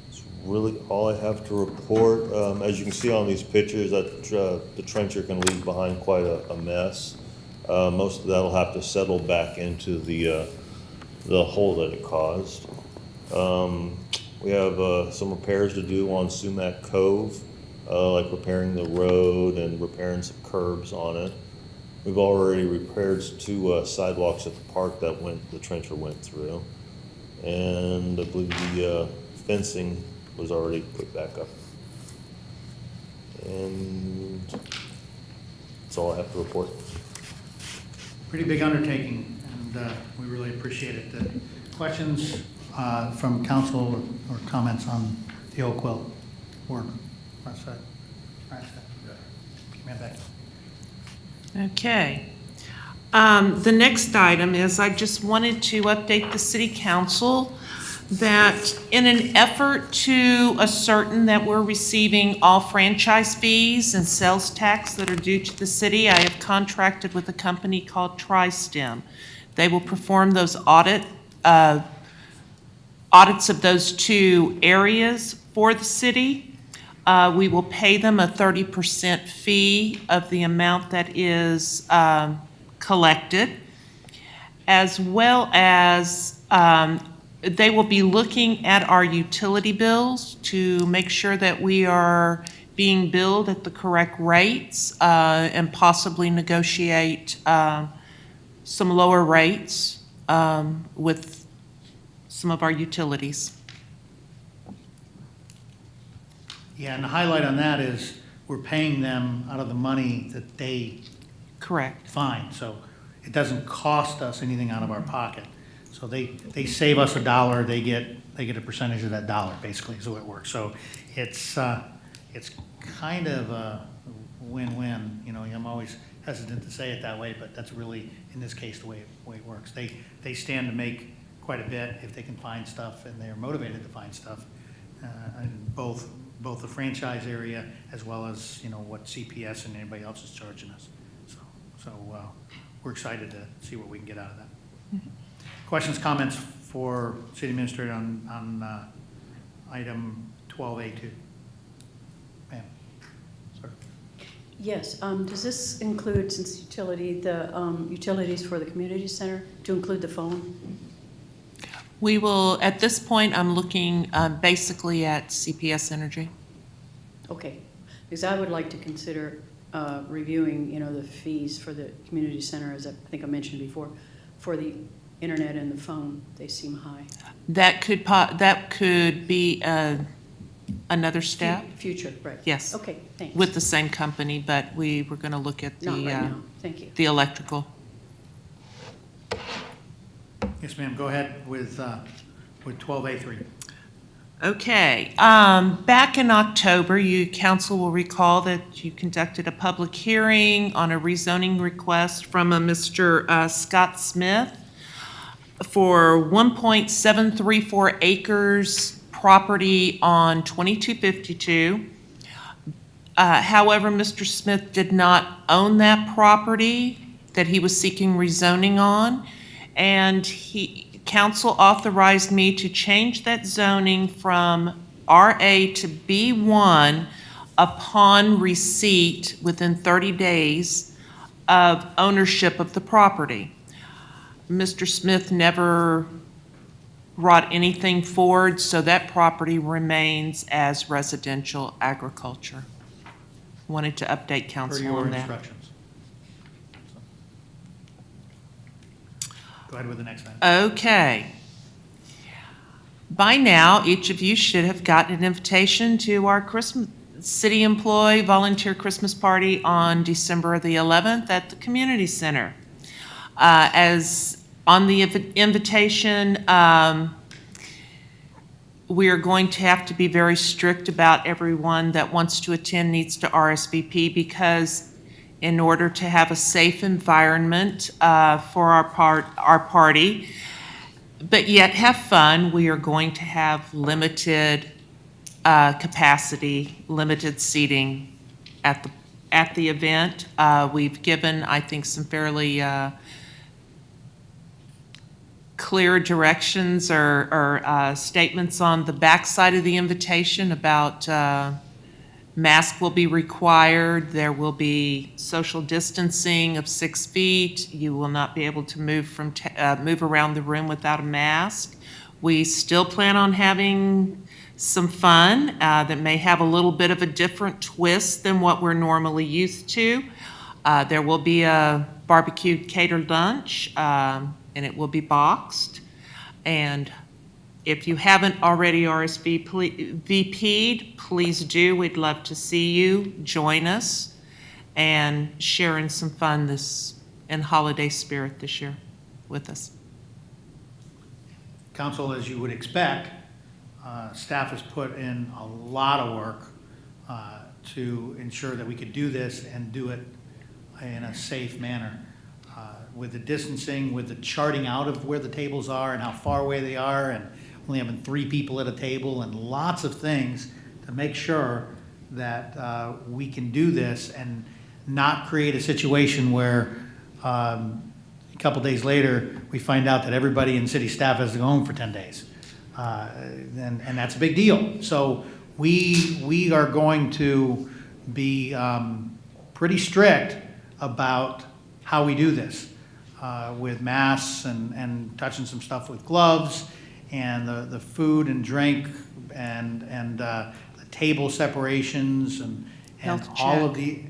That's really all I have to report. As you can see on these pictures, that the trencher can leave behind quite a mess. Most of that will have to settle back into the hole that it caused. We have some repairs to do on Sumac Cove, like repairing the road and repairing some curbs on it. We've already repaired two sidewalks at the park that the trencher went through. And I believe the fencing was already put back up. And that's all I have to report. Pretty big undertaking, and we really appreciate it. Questions from council or comments on the oak wilt work? Okay. The next item is I just wanted to update the city council that in an effort to ascertain that we're receiving all franchise fees and sales tax that are due to the city, I have contracted with a company called TriStem. They will perform those audits of those two areas for the city. We will pay them a 30% fee of the amount that is collected, as well as they will be looking at our utility bills to make sure that we are being billed at the correct rates and possibly negotiate some lower rates with some of our utilities. Yeah, and the highlight on that is we're paying them out of the money that they correct find. So it doesn't cost us anything out of our pocket. So they save us $1, they get a percentage of that dollar, basically, is the way it works. So it's kind of a win-win. You know, I'm always hesitant to say it that way, but that's really, in this case, the way it works. They stand to make quite a bit if they can find stuff, and they're motivated to find stuff, in both the franchise area as well as, you know, what CPS and anybody else is charging us. So we're excited to see what we can get out of that. Mm-hmm. Questions, comments for City Administrator on item 12A2? Ma'am, sir. Yes, does this include, since utility, the utilities for the community center, to include the phone? We will, at this point, I'm looking basically at CPS Energy. Okay, because I would like to consider reviewing, you know, the fees for the community center, as I think I mentioned before, for the internet and the phone. They seem high. That could be another step. Future, right. Yes. Okay, thanks. With the same company, but we were going to look at Not right now. Thank you. the electrical. Yes, ma'am, go ahead with 12A3. Okay, back in October, council will recall that you conducted a public hearing on a rezoning request from a Mr. Scott Smith for 1.734 acres property on 2252. However, Mr. Smith did not own that property that he was seeking rezoning on, and council authorized me to change that zoning from RA to B1 upon receipt within 30 days of ownership of the property. Mr. Smith never brought anything forward, so that property remains as residential agriculture. Wanted to update Per council your on that. instructions. Go ahead with the next item. Okay. By now, each of you should have gotten an invitation to our Christmas city employee volunteer Christmas party on December the 11th at the community center. As on the invitation, we are going to have to be very strict about everyone that wants to attend needs to RSVP, because in order to have a safe environment for our party, but yet have fun, we are going to have limited capacity, limited seating at the event. We've given, I think, some fairly clear directions or statements on the backside of the invitation about mask will be required. There will be social distancing of 6 feet. You will not be able to move around the room without a mask. We still plan on having some fun that may have a little bit of a different twist than what we're normally used to. There will be a barbecued catered lunch, and it will be boxed. And if you haven't already RSVP'd, please do. We'd love to see you join us and share in some fun in holiday spirit this year with us. Council, as you would expect, staff has put in a lot of work to ensure that we could do this and do it in a safe manner. With the distancing, with the charting out of where the tables are and how far away they are, and only having 3 people at a table, and lots of things to make sure that we can do this and not create a situation where a couple days later we find out that everybody in city staff has to go home for 10 days. And that's a big deal. So we are going to be pretty strict about how we do this. With masks and touching some stuff with gloves, and the food and drink and the table separations and all of the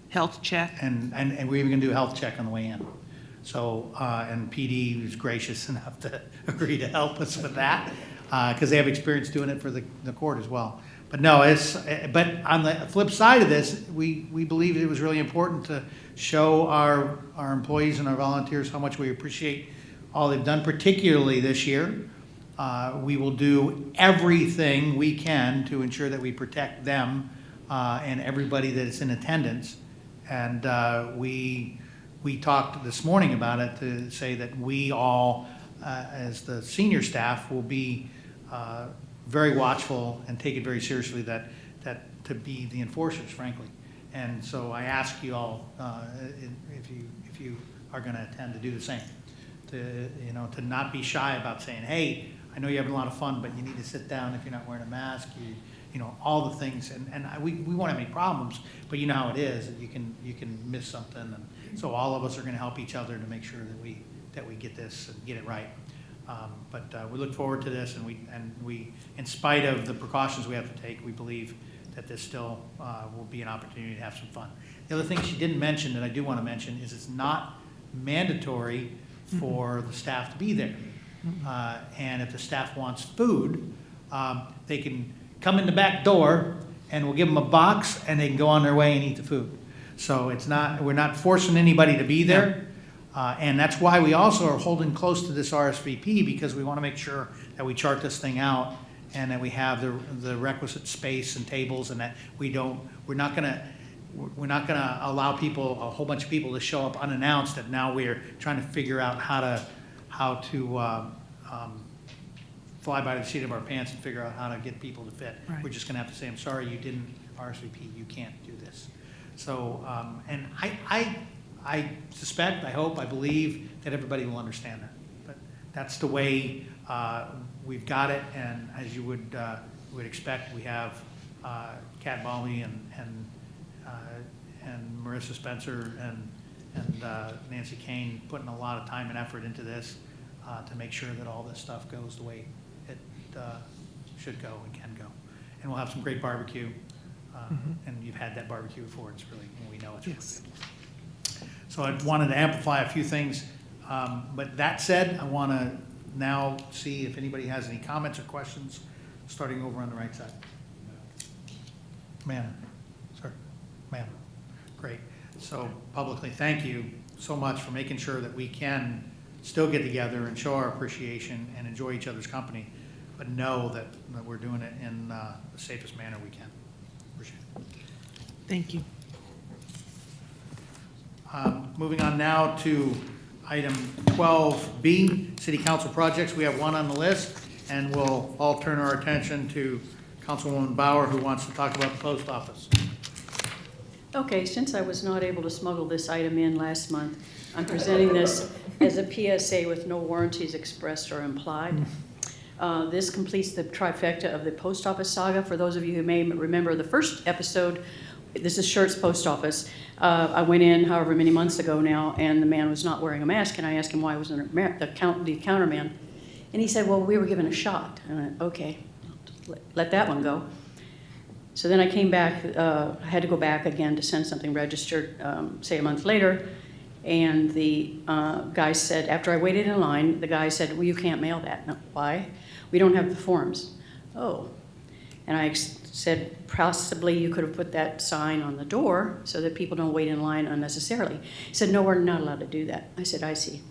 health check. And we're even gonna do a health check on the way in. So, and PD was gracious enough to agree to help us with that, because they have experience doing it for the court as well. But no, but on the flip side of this, we believe it was really important to show our employees and our volunteers how much we appreciate all they've done, particularly this year. We will do everything we can to ensure that we protect them and everybody that is in attendance. And we talked this morning about it to say that we all, as the senior staff, will be very watchful and take it very seriously that to be the enforcers, frankly. And so I ask you all, if you are going to attend, to do the same. To not be shy about saying, hey, I know you're having a lot of fun, but you need to sit down if you're not wearing a mask. All the things, and we won't have any problems, but you know how it is, that you can miss something, and so all of us are going to help each other to make sure that we get this and get it right. But we look forward to this, and we, in spite of the precautions we have to take, we believe that this still will be an opportunity to have some fun. The other thing she didn't mention that I do want to mention is it's not mandatory for the staff to be there. And if the staff wants food, they can come in the back door and we'll give them a box and they can go on their way and eat the food. So we're not forcing anybody to be there. And that's why we also are holding close to this RSVP, because we want to make sure that we chart this thing out and that we have the requisite space and tables, and that we're not going to allow a whole bunch of people to show up unannounced, that now we're trying to figure out how to fly by the seat of our pants and figure out how to get people to fit. Right. We're just gonna have to say, I'm sorry, you didn't RSVP, you can't do this. So, and I suspect, I hope, I believe that everybody will understand that. But that's the way we've got it, and as you would expect, we have Kat Balmy and Marissa Spencer and Nancy Kane putting a lot of time and effort into this to make sure that all this stuff goes the way it should go and can go. And we'll have some great barbecue, and you've had that barbecue before. It's really, we know it's really good. So I wanted to amplify a few things, but that said, I want to now see if anybody has any comments or questions, starting over on the right side. Ma'am, sir, ma'am, great. So publicly, thank you so much for making sure that we can still get together and show our appreciation and enjoy each other's company, but know that we're doing it in the safest manner we can. Appreciate it. Thank you. Moving on now to item 12B, City Council projects. We have one on the list, and we'll all turn our attention to Councilwoman Bauer, who wants to talk about the post office. Okay, since I was not able to smuggle this item in last month, I'm presenting this as a PSA with no warranties expressed or implied. This completes the trifecta of the post office saga. For those of you who may remember the first episode, this is Schertz Post Office. I went in however many months ago now, and the man was not wearing a mask, and I asked him why he wasn't the counterman. And he said, well, we were given a shot. And I went, okay, let that one go. So then I came back, I had to go back again to send something registered, say a month later, and the guy said, after I waited in line, the guy said, well, you can't mail that. No, why? We don't have the forms. Oh. And I said, possibly you could have put that sign on the door so that people don't wait in line unnecessarily. He said, no, we're not allowed to do that. I said, I see.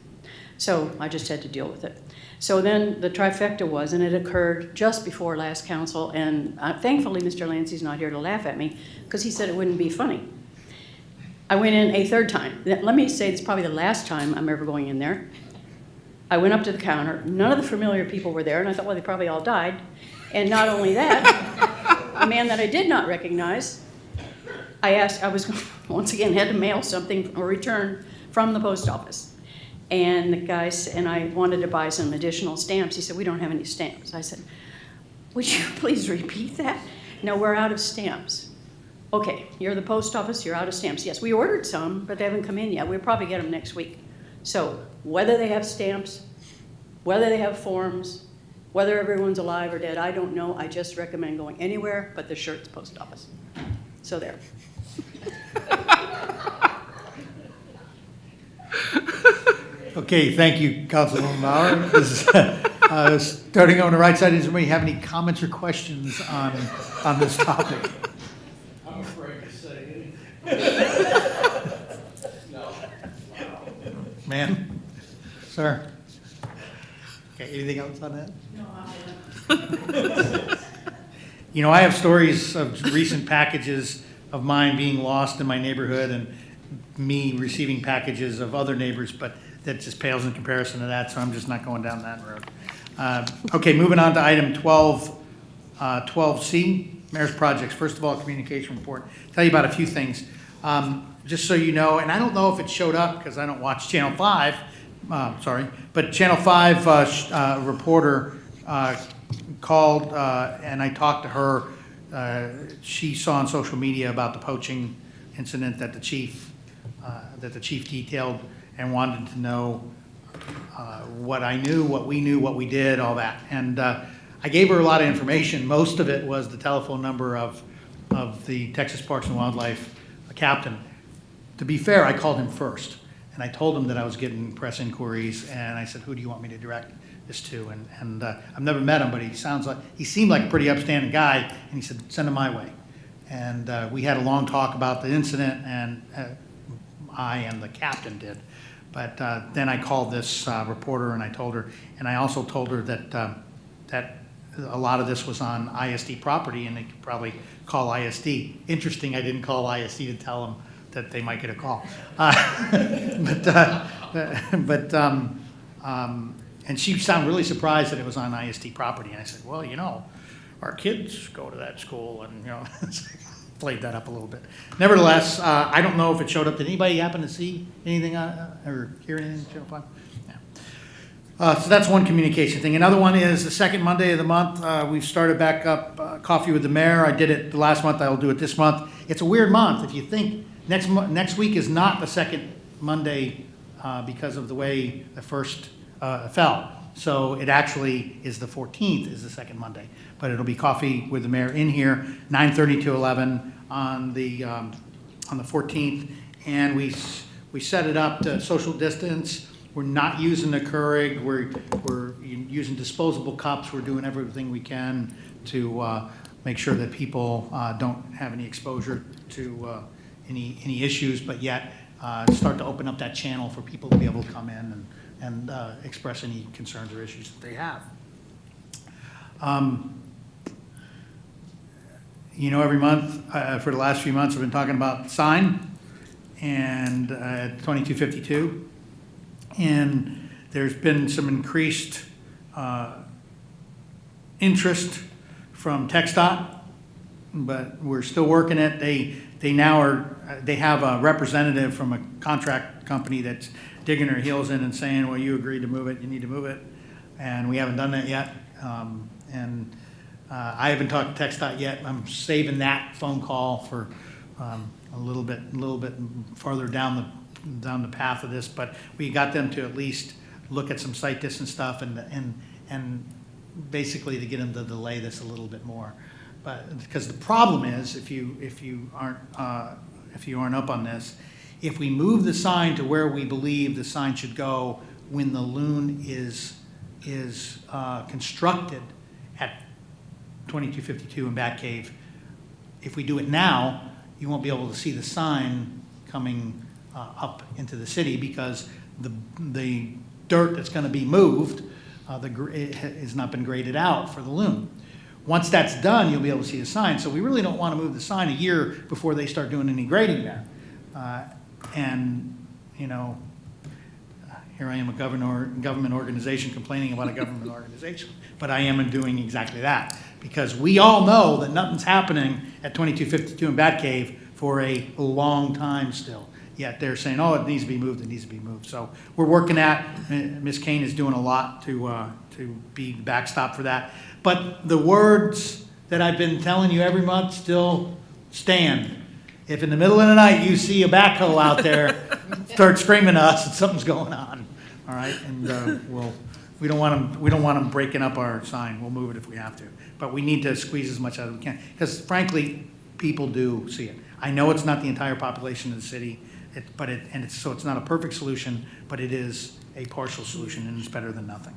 So I just had to deal with it. So then the trifecta was, and it occurred just before last council, and thankfully Mr. Lancey's not here to laugh at me, because he said it wouldn't be funny. I went in a third time. Let me say it's probably the last time I'm ever going in there. I went up to the counter. None of the familiar people were there, and I thought, well, they probably all died. And not only that, a man that I did not recognize, I was once again had to mail something or return from the post office. And the guy said, and I wanted to buy some additional stamps. He said, we don't have any stamps. I said, would you please repeat that? No, we're out of stamps. Okay, you're the post office, you're out of stamps. Yes, we ordered some, but they haven't come in yet. We'll probably get them next week. So whether they have stamps, whether they have forms, whether everyone's alive or dead, I don't know. I just recommend going anywhere but the Schertz post office. So there. Okay, thank you, Councilwoman Bauer. This is, starting on the right side, does anybody have any comments or questions on this topic? I'm afraid to say anything. No. Man, sir. Okay, anything else on that? No, you know, I have stories of recent packages of mine being lost in my neighborhood and me receiving packages of other neighbors, but that just pales in comparison to that, so I'm just not going down that road. Okay, moving on to item 12C, Mayor's Projects. First of all, communication report. Tell you about a few things. Just so you know, and I don't know if it showed up because I don't watch Channel 5, sorry, but Channel 5 reporter called and I talked to her. She saw on social media about the poaching incident that the chief detailed and wanted to know what I knew, what we knew, what we did, all that. And I gave her a lot of information. Most of it was the telephone number of the Texas Parks and Wildlife captain. To be fair, I called him first. And I told him that I was getting press inquiries, and I said, who do you want me to direct this to? And I've never met him, but he seemed like a pretty upstanding guy, and he said, send him my way. And we had a long talk about the incident, and I and the captain did. But then I called this reporter, and I told her, and I also told her that that a lot of this was on ISD property, and they could probably call ISD. Interesting, I didn't call ISD to tell them that they might get a And she sounded really surprised that it was on ISD property. And I said, well, you know, our kids go to that school, and, you know, played that up a little bit. Nevertheless, I don't know if it showed up. Did anybody happen to see anything or hear anything? Channel 5? Yeah. So that's one communication thing. Another one is the second Monday of the month. We've started back up Coffee with the Mayor. I did it the last month. I will do it this month. It's a weird month. If you think next week is not the second Monday because of the way the first fell. So it actually is the 14th is the second Monday. But it'll be Coffee with the Mayor in here, 9:30 to 11 on the 14th. And we set it up to social distance. We're not using the Keurig. We're using disposable cups. We're doing everything we can to make sure that people don't have any exposure to any issues, but yet start to open up that channel for people to be able to come in and express any concerns or issues that they have. You know, every month, for the last few months, I've been talking about sign and 2252. And there's been some increased interest from TxDOT, but we're still working it. They have a representative from a contract company that's digging their heels in and saying, well, you agreed to move it, you need to move it. And we haven't done that yet. I haven't talked to TxDOT yet. I'm saving that phone call for a little bit farther down the path of this, but we got them to at least look at some site distance stuff and basically to get them to delay this a little bit more. But because the problem is, if you aren't up on this, if we move the sign to where we believe the sign should go when the loon is constructed at 2252 in Batcave, if we do it now, you won't be able to see the sign coming up into the city because the dirt that's going to be moved has not been graded out for the loom. Once that's done, you'll be able to see the sign. So we really don't want to move the sign a year before they start doing any grading there. And, you know, here I am, a government organization complaining about a government organization, but I am doing exactly that because we all know that nothing's happening at 2252 in Batcave for a long time still. Yet they're saying, oh, it needs to be moved, it needs to be moved. So we're working at, Ms. Kane is doing a lot to be backstop for that. But the words that I've been telling you every month still stand. If in the middle of the night you see a backhoe out there, start screaming at us that something's going on, all right? And we don't want them breaking up our sign. We'll move it if we have to. But we need to squeeze as much out as we can. Because frankly, people do see it. I know it's not the entire population of the city, so it's not a perfect solution, but it is a partial solution, and it's better than nothing.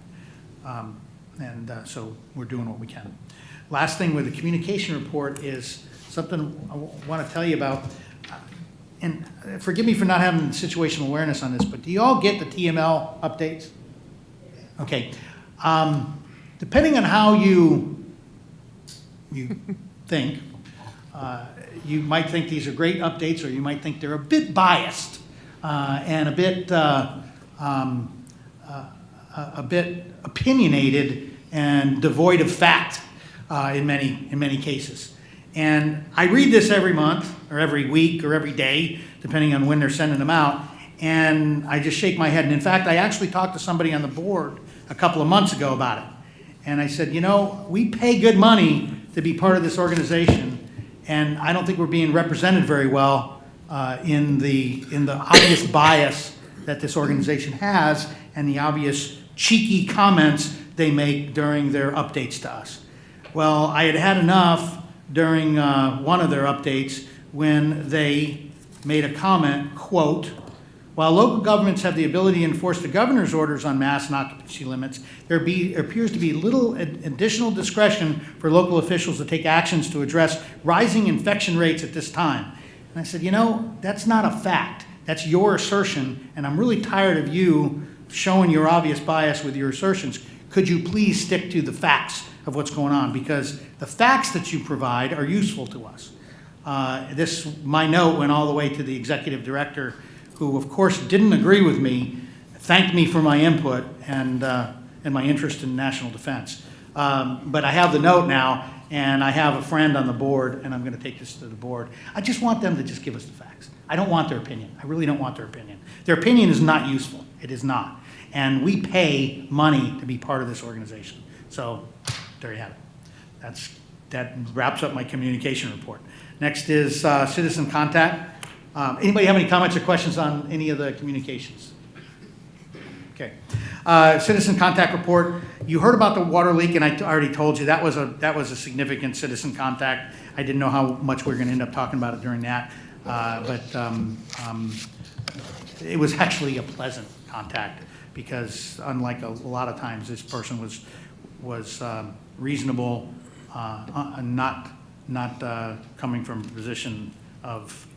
So we're doing what we can. Last thing with the communication report is something I want to tell you about. And forgive me for not having situational awareness on this, but do you all get the TML updates? Okay. Depending on how you think, you might think these are great updates, or you might think they're a bit biased and a bit opinionated and devoid of fact in many cases. And I read this every month or every week or every day, depending on when they're sending them out, and I just shake my head. And in fact, I actually talked to somebody on the board a couple of months ago about it. And I said, you know, we pay good money to be part of this organization, and I don't think we're being represented very well in the obvious bias that this organization has and the obvious cheeky comments they make during their updates to us. Well, I had enough during one of their updates when they made a comment, quote, while local governments have the ability to enforce the governor's orders on mass and occupancy limits, there appears to be little additional discretion for local officials to take actions to address rising infection rates at this time. And I said, you know, that's not a fact. That's your assertion, and I'm really tired of you showing your obvious bias with your assertions. Could you please stick to the facts of what's going on? Because the facts that you provide are useful to us. My note went all the way to the executive director, who of course didn't agree with me, thanked me for my input, and and my interest in national defense. But I have the note now, and I have a friend on the board, and I'm going to take this to the board. I just want them to just give us the facts. I don't want their opinion. I really don't want their opinion. Their opinion is not useful. It is not. And we pay money to be part of this organization. So there you have it. That wraps up my communication report. Next is citizen contact. Anybody have any comments or questions on any of the communications? Okay. Citizen contact report. You heard about the water leak, and I already told you that was a significant citizen contact. I didn't know how much we were going to end up talking about it during that, but it was actually a pleasant contact because, unlike a lot of times, this person was reasonable, not coming from a position of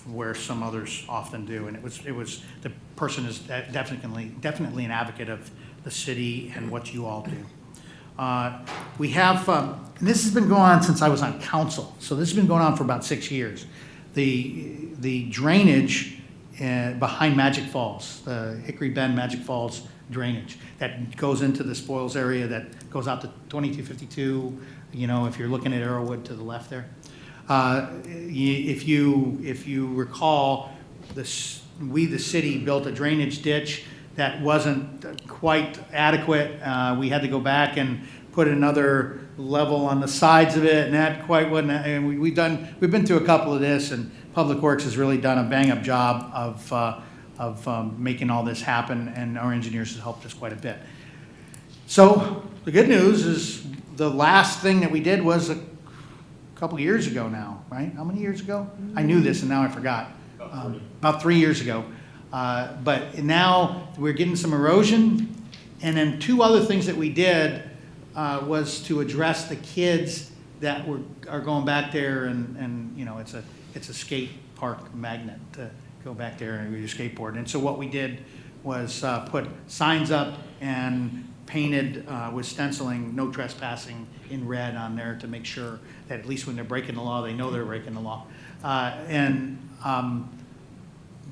where some others often do. And it was the person is definitely an advocate of the city and what you all do. We have, and this has been going on since I was on council, so this has been going on for about 6 years. The drainage behind Magic Falls, the Hickory Bend Magic Falls drainage that goes into the spoils area that goes out to 2252, if you're looking at Arrowwood to the left there. If you recall, we, the city, built a drainage ditch that wasn't quite adequate. We had to go back and put another level on the sides of it, and that quite wasn't. And we've been through a couple of this, and Public Works has really done a bang-up job of making all this happen, and our engineers have helped us quite a bit. So the good news is the last thing that we did was a couple of years ago now, right? How many years ago? I knew this and now I forgot. About 3 years ago. But now we're getting some erosion. And then 2 other things that we did was to address the kids that are going back there, and it's a skate park magnet to go back there and do skateboard. And so what we did was put signs up and painted with stenciling "no trespassing" in red on there to make sure that at least when they're breaking the law, they know they're breaking the law.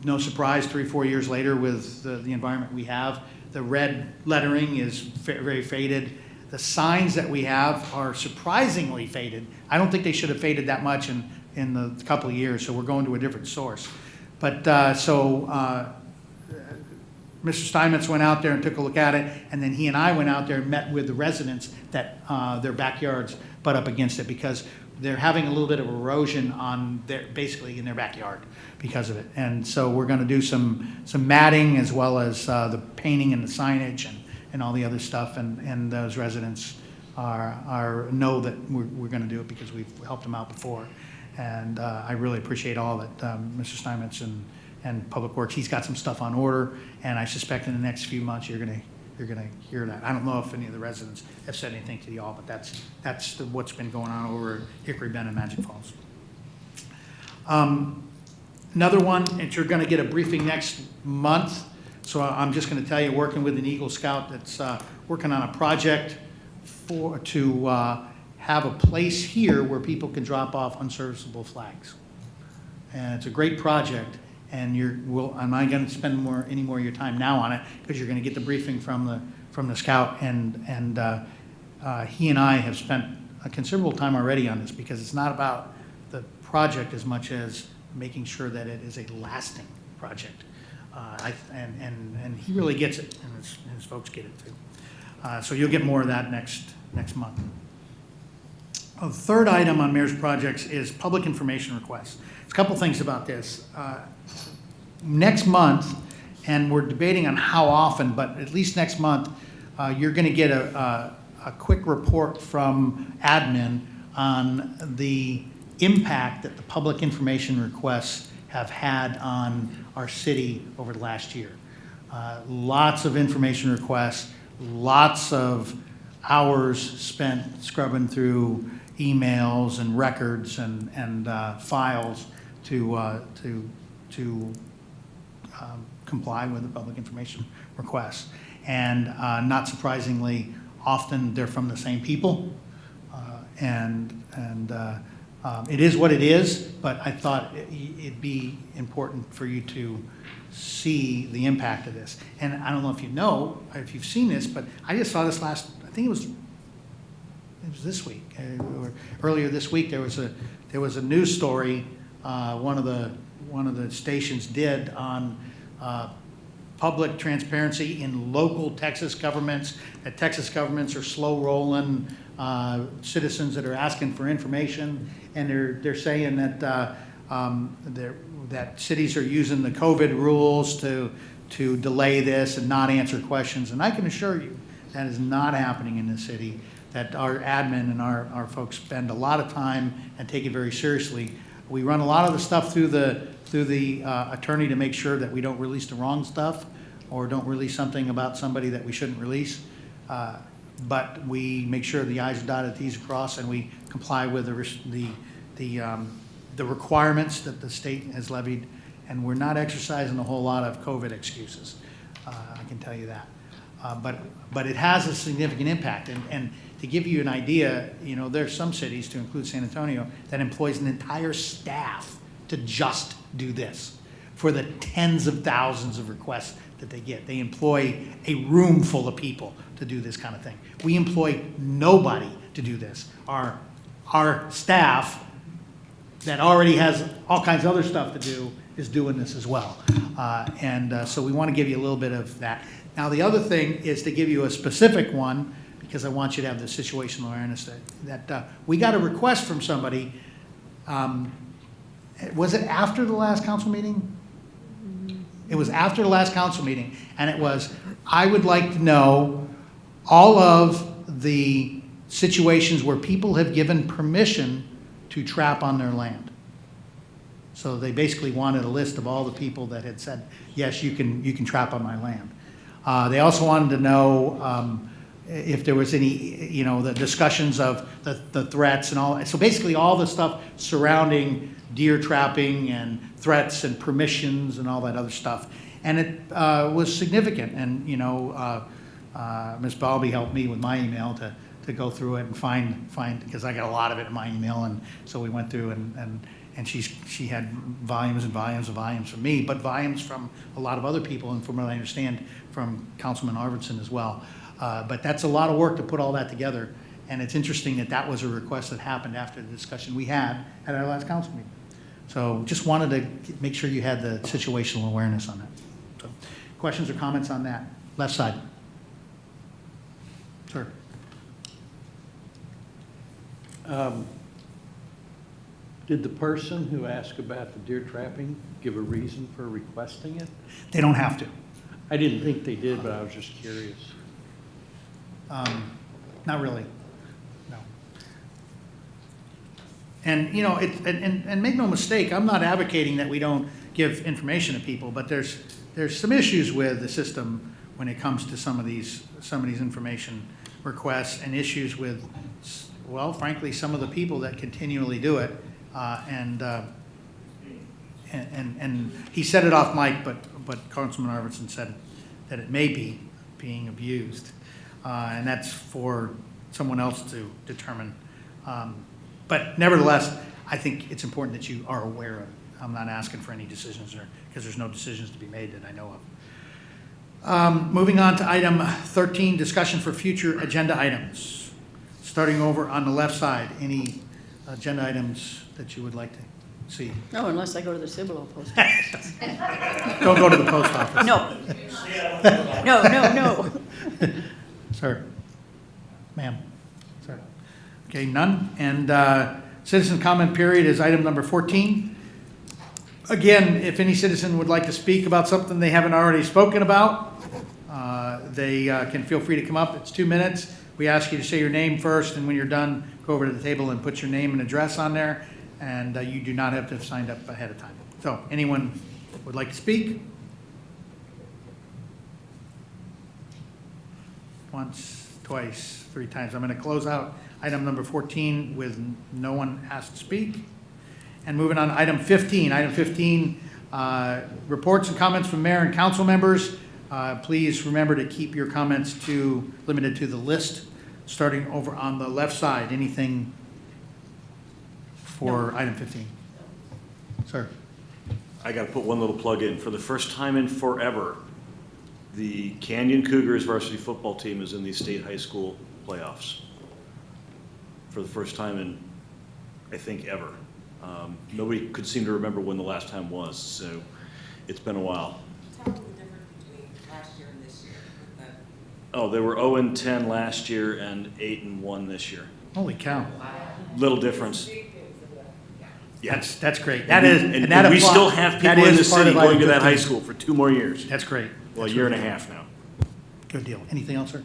No surprise, 3-4 years later with the environment we have, the red lettering is very faded. The signs that we have are surprisingly faded. I don't think they should have faded that much in the couple of years, so we're going to a different source. But Mr. Steinmetz went out there and took a look at it, and then he and I went out there and met with the residents that their backyards butt up against it because they're having a little bit of erosion basically in their backyard because of it. And so we're going to do some matting as well as the painting and the signage and all the other stuff. And those residents know that we're going to do it because we've helped them out before. And I really appreciate all that Mr. Steinmetz and Public Works. He's got some stuff on order, and I suspect in the next few months you're gonna hear that. I don't know if any of the residents have said anything to y'all, but that's what's been going on over Hickory Bend and Magic Falls. Another one, and you're gonna get a briefing next month. So I'm just gonna tell you, working with an Eagle Scout that's working on a project to have a place here where people can drop off unserviceable flags. And it's a great project. And am I going to spend any more of your time now on it? Because you're going to get the briefing from the scout, and he and I have spent a considerable time already on this because it's not about the project as much as making sure that it is a lasting project. And he really gets it, and his folks get it too. So you'll get more of that next month. The third item on Mayor's Projects is public information requests. There's a couple things about this. Next month, and we're debating on how often, but at least next month, you're going to get a quick report from admin on the impact that the public information requests have had on our city over the last year. Lots of information requests, lots of hours spent scrubbing through emails and records and files to comply with the public information requests. And not surprisingly, often they're from the same people. It is what it is, but I thought it'd be important for you to see the impact of this. And I don't know if you know, if you've seen this, but I just saw this I think it was this week, or earlier this week, there was a news story, one of the stations did on public transparency in local Texas governments, that Texas governments are slow rolling citizens that are asking for information, and they're saying that that cities are using the COVID rules to delay this and not answer questions. And I can assure you that is not happening in the city, that our admin and our folks spend a lot of time and take it very seriously. We run a lot of the stuff through the attorney to make sure that we don't release the wrong stuff or don't release something about somebody that we shouldn't release. But we make sure the I's are dotted, T's are crossed, and we comply with the requirements that the state has levied, and we're not exercising a whole lot of COVID excuses. I can tell you that. But it has a significant impact, and to give you an idea, you know, there's some cities, to include San Antonio, that employs an entire staff to just do this for the tens of thousands of requests that they get. They employ a room full of people to do this kind of thing. We employ nobody to do this. Our staff that already has all kinds of other stuff to do is doing this as well. So we want to give you a little bit of that. Now, the other thing is to give you a specific one, because I want you to have the situational awareness that we got a request from somebody. Was it after the last council meeting? It was after the last council meeting, and it was, I would like to know all of the situations where people have given permission to trap on their land. So they basically wanted a list of all the people that had said, yes, you can trap on my land. They also wanted to know if there was any, you know, the discussions of the threats and all. So basically all the stuff surrounding deer trapping and threats and permissions and all that other stuff. And it was significant. And, you know, Ms. Balby helped me with my email to go through it and find, because I got a lot of it in my email. And so we went through and she had volumes and volumes and volumes from me, but volumes from a lot of other people, and from what I understand, from Councilman Arvidsson as well. But that's a lot of work to put all that together. And it's interesting that that was a request that happened after the discussion we had at our last council meeting. So just wanted to make sure you had the situational awareness on that. So, questions or comments on that? Left side. Sir. Did the person who asked about the deer trapping give a reason for requesting it? They don't have to. I didn't think they did, but I was just curious. Not really, no. And, you know, and make no mistake, I'm not advocating that we don't give information to people, but there's some issues with the system when it comes to some of these information requests, and issues with, well, frankly, some of the people that continually do it. And he said it off mic, but Councilman Arvidsson said that it may be being abused. And that's for someone else to determine. But nevertheless, I think it's important that you are aware of it. I'm not asking for any decisions, because there's no decisions to be made that I know of. Moving on to item 13, discussion for future agenda items. Starting over on the left side, any agenda items that you would like to see? No, unless I go to the Cibolo post office. Don't go to the post office. No. No. Sir. Ma'am. Sir. Okay, none. And citizen comment period is item number 14. Again, if any citizen would like to speak about something they haven't already spoken about, they can feel free to come up. It's 2 minutes. We ask you to say your name first, and when you're done, go over to the table and put your name and address on there. And you do not have to have signed up ahead of time. So, anyone would like to speak? Once, twice, 3 times. I'm going to close out item number 14 with no one asked to speak. And moving on to item 15. Item 15, reports and comments from mayor and council members. Please remember to keep your comments limited to the list, starting over on the left side. Anything for item 15. Sir? I got to put one little plug in. For the first time in forever, the Canyon Cougars varsity football team is in the state high school playoffs. For the first time in, I think, ever. Nobody could seem to remember when the last time was, so it's been a while. Tell me the difference between last year and this year. Oh, they were 0-10 last year and 8-1 this year. Holy cow. Little difference. Yeah. That's great. And That we- is, and and that we applies- still have that people in the is part city of going item to that high 15. school for 2 more years. That's great. Well, a That's year and a really half now. Good deal. Anything else, sir?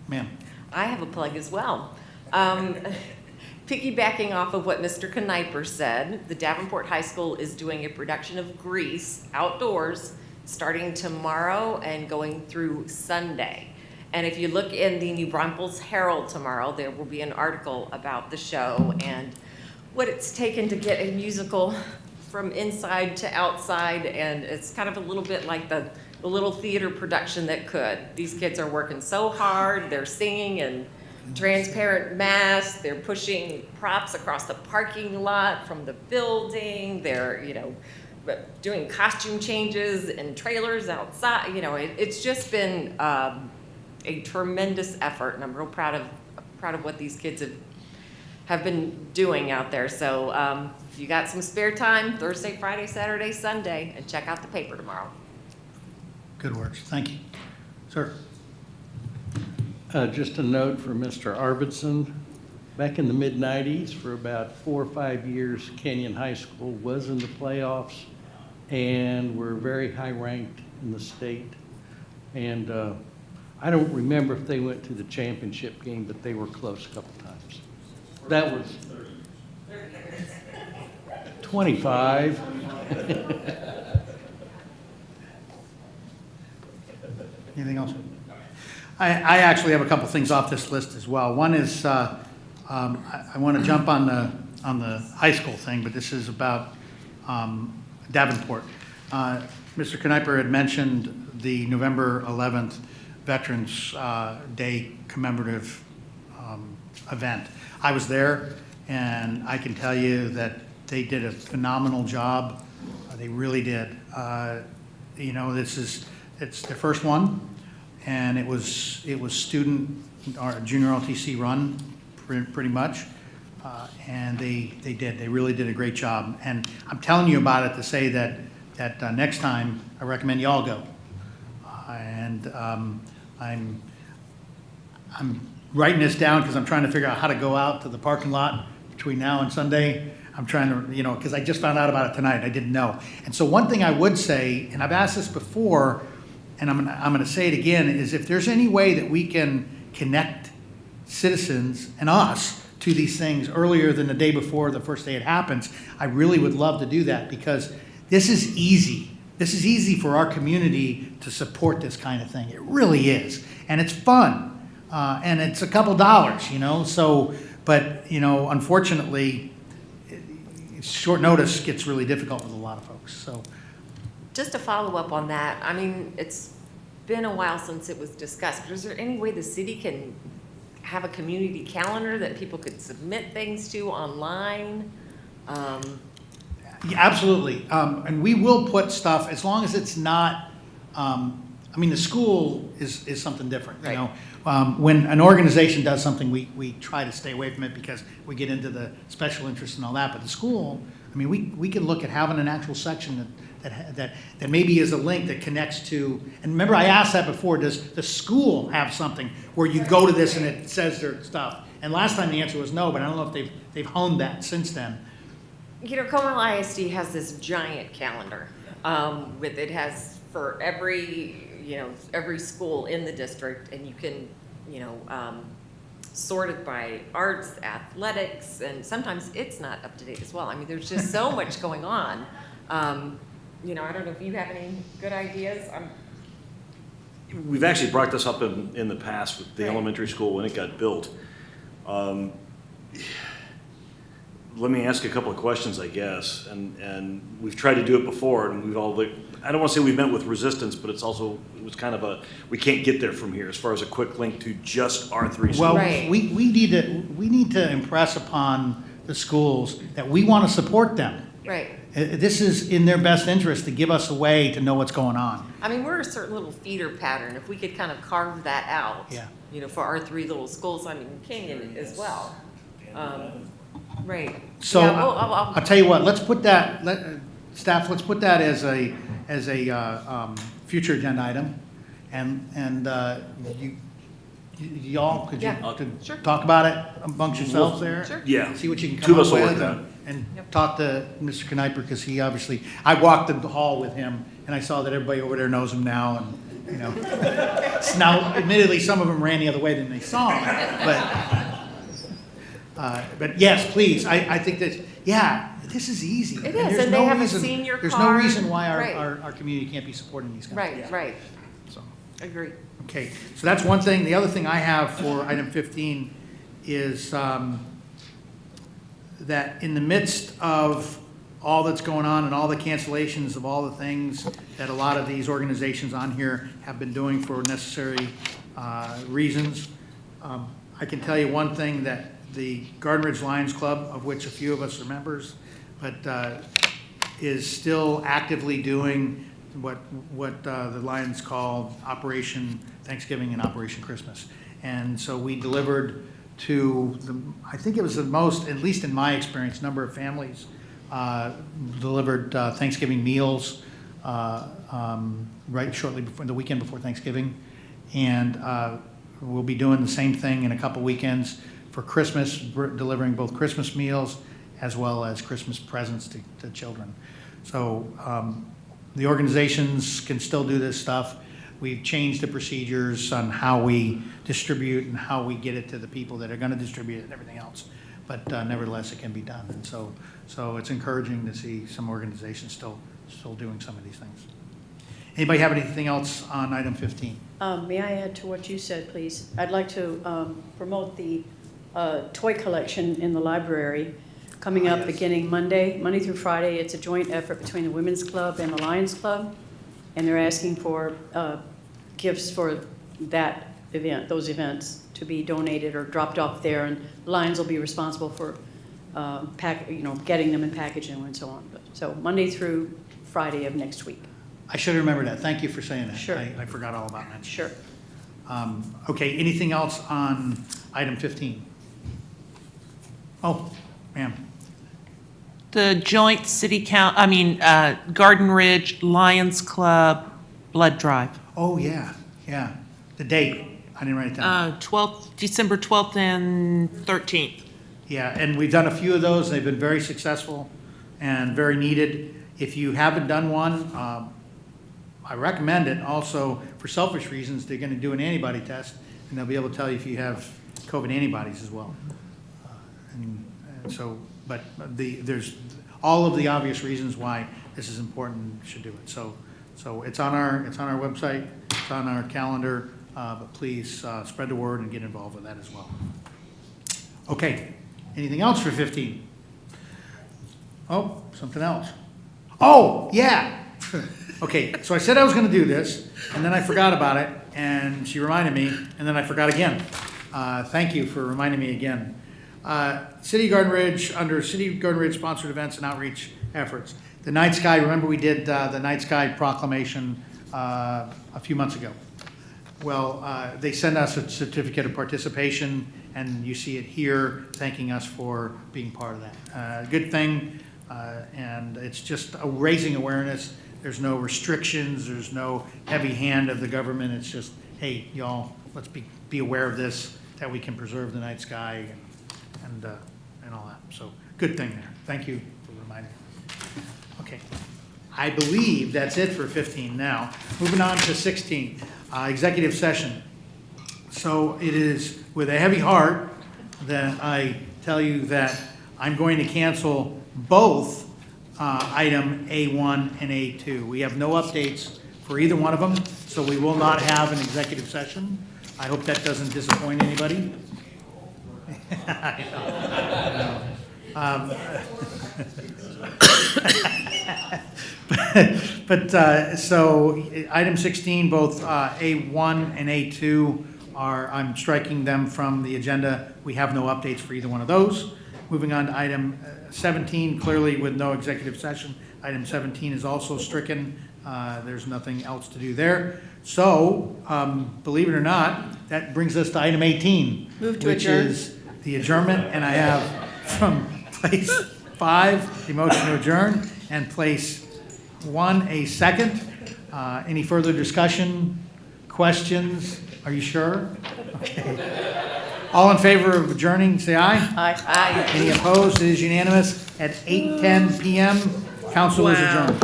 Ma'am? I have a plug as well. Piggybacking off of what Mr. Kniper said, the Davenport High School is doing a production of Grease outdoors starting tomorrow and going through Sunday. And if you look in the New Braunfels Herald tomorrow, there will be an article about the show and what it's taken to get a musical from inside to outside. And it's kind of a little bit like the little theater production that could. These kids are working so hard. They're singing in transparent masks. They're pushing props across the parking lot from the building. They're, doing costume changes and trailers outside. It's just been a tremendous effort, and I'm real proud of what these kids have been doing out there. So if you got some spare time, Thursday, Friday, Saturday, Sunday, and check out the paper tomorrow. Good words. Thank you. Sir? Just a note for Mr. Arvidsson. Back in the mid-'90s, for about 4 or 5 years, Canyon High School was in the playoffs and were very high ranked in the state. And I don't remember if they went to the championship game, but they were close a couple times. That was 25. Anything else? I actually have a couple things off this list as well. One is, I want to jump on the high school thing, but this is about Davenport. Mr. Kniper had mentioned the November 11th Veterans Day commemorative event. I was there, and I can tell you that they did a phenomenal job. They really did. It's their first one. And it was student or junior LTC run pretty much. And they really did a great job. And I'm telling you about it to say that next time I recommend you all go. And I'm writing this down because I'm trying to figure out how to go out to the parking lot between now and Sunday. I'm trying to, because I just found out about it tonight. I didn't know. And so one thing I would say, and I've asked this before, and I'm gonna say it again, is if there's any way that we can connect citizens and us to these things earlier than the day before the first day it happens, I really would love to do that, because this is easy. This is easy for our community to support this kind of thing. It really is. And it's fun. And it's a couple dollars, so, but, unfortunately, short notice gets really difficult with a lot of folks, so. Just to follow up on that, I mean, it's been a while since it was discussed, but is there any way the city can have a community calendar that people could submit things to online? Yeah, absolutely. And we will put stuff, as long as it's not, the school is something different, you know? When an organization does something, we try to stay away from it because we get into the special interests and all that. But the school, we can look at having an actual section that maybe is a link that connects to, and remember I asked that before, does the school have something where you go to this and it says their stuff? And last time the answer was no, but I don't know if they've honed that since then. Comal ISD has this giant calendar it has for every school in the district, and you can, sort it by arts, athletics, and sometimes it's not up to date as well. There's just so much going on. I don't know if you have any good ideas. We've actually brought this up in the past with the elementary school when it got built. Let me ask a couple of questions, I guess. And we've tried to do it before, and I don't want to say we've met with resistance, but it was kind of we can't get there from here as far as a quick link to just our three schools. Well, we need to impress upon the schools that we want to support them. Right. This is in their best interest to give us a way to know what's going on. I mean, we're a certain little feeder pattern. If we could kind of carve that out, Yeah. you know, for our three little schools, I mean, Canyon as well. Right. So Yeah, well, I'll tell you what, let's put that, staff, let's put that as a future agenda item. And y'all, could you Yeah. could Sure. talk about it amongst yourselves there? Sure. Yeah. See what you can Two come of up us will work with that. and talk to Mr. Kniper, because he obviously, I walked the hall with him and I saw that everybody over there knows him now, and, you know. Now, admittedly, some of them ran the other way than they saw him, but yes, please, I think that, yeah, this is easy. It is, there's and they no have a reason- senior There's no card. reason why Right. our community can't be supporting these kinds of things. Right, right. So. Agree. Okay, so that's one thing. The other thing I have for item 15 is that in the midst of all that's going on and all the cancellations of all the things that a lot of these organizations on here have been doing for necessary reasons, I can tell you one thing, that the Garden Ridge Lions Club, of which a few of us are members, but is still actively doing what the Lions call Operation Thanksgiving and Operation Christmas. And so we delivered to I think it was the most, at least in my experience, number of families delivered Thanksgiving meals right shortly before, the weekend before Thanksgiving. And we'll be doing the same thing in a couple weekends for Christmas, delivering both Christmas meals as well as Christmas presents to children. So the organizations can still do this stuff. We've changed the procedures on how we distribute and how we get it to the people that are going to distribute it and everything else. But nevertheless, it can be done. And so it's encouraging to see some organizations still doing some of these things. Anybody have anything else on item 15? May I add to what you said, please? I'd like to promote the toy collection in the library coming up beginning Monday through Friday. It's a joint effort between the Women's Club and the Lions Club, and they're asking for gifts for that event, those events, to be donated or dropped off there, and Lions will be responsible for getting them and packaging them and so on. So Monday through Friday of next week. I should remember that. Thank you for saying that. Sure. I forgot all about that. Sure. Okay, anything else on item 15? Oh, ma'am. The joint Garden Ridge Lions Club blood drive. Oh, yeah. The date, I didn't write it down. December 12th and 13th. Yeah, and we've done a few of those. They've been very successful and very needed. If you haven't done one, I recommend it. Also, for selfish reasons, they're going to do an antibody test, and they'll be able to tell you if you have COVID antibodies as well. There's all of the obvious reasons why this is important and should do it. So it's on our website, it's on our calendar, but please spread the word and get involved with that as well. Okay, anything else for 15? Oh, something else. Oh, yeah. Okay, so I said I was going to do this, and then I forgot about it, and she reminded me, and then I forgot again. Thank you for reminding me again. City of Garden Ridge, under City of Garden Ridge sponsored events and outreach efforts. The Night Sky, remember we did the Night Sky proclamation a few months ago. Well, they sent us a certificate of participation, and you see it here, thanking us for being part of that. Good thing, and it's just raising awareness. There's no restrictions, there's no heavy hand of the government. It's just, hey, y'all, let's be aware of this, that we can preserve the night sky and all that. So good thing there. Thank you for reminding me. Okay, I believe that's it for 15 now. Moving on to 16, executive session. So it is with a heavy heart that I tell you that I'm going to cancel both item A1 and A2. We have no updates for either one of them, so we will not have an executive session. I hope that doesn't disappoint anybody. So item 16, both A1 and A2 I'm striking them from the agenda. We have no updates for either one of those. Moving on to item 17, clearly with no executive session. Item 17 is also stricken. There's nothing else to do there. So, believe it or not, that brings us to item 18. Move to which adjourn. is the adjournment. And I have from place 5, the motion to adjourn, and place 1, a second. Any further discussion, questions? Are you sure? Okay. All in favor of adjourning, say aye. Aye. Any opposed? It is unanimous. At 8:10 PM, council is adjourned.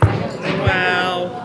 Wow.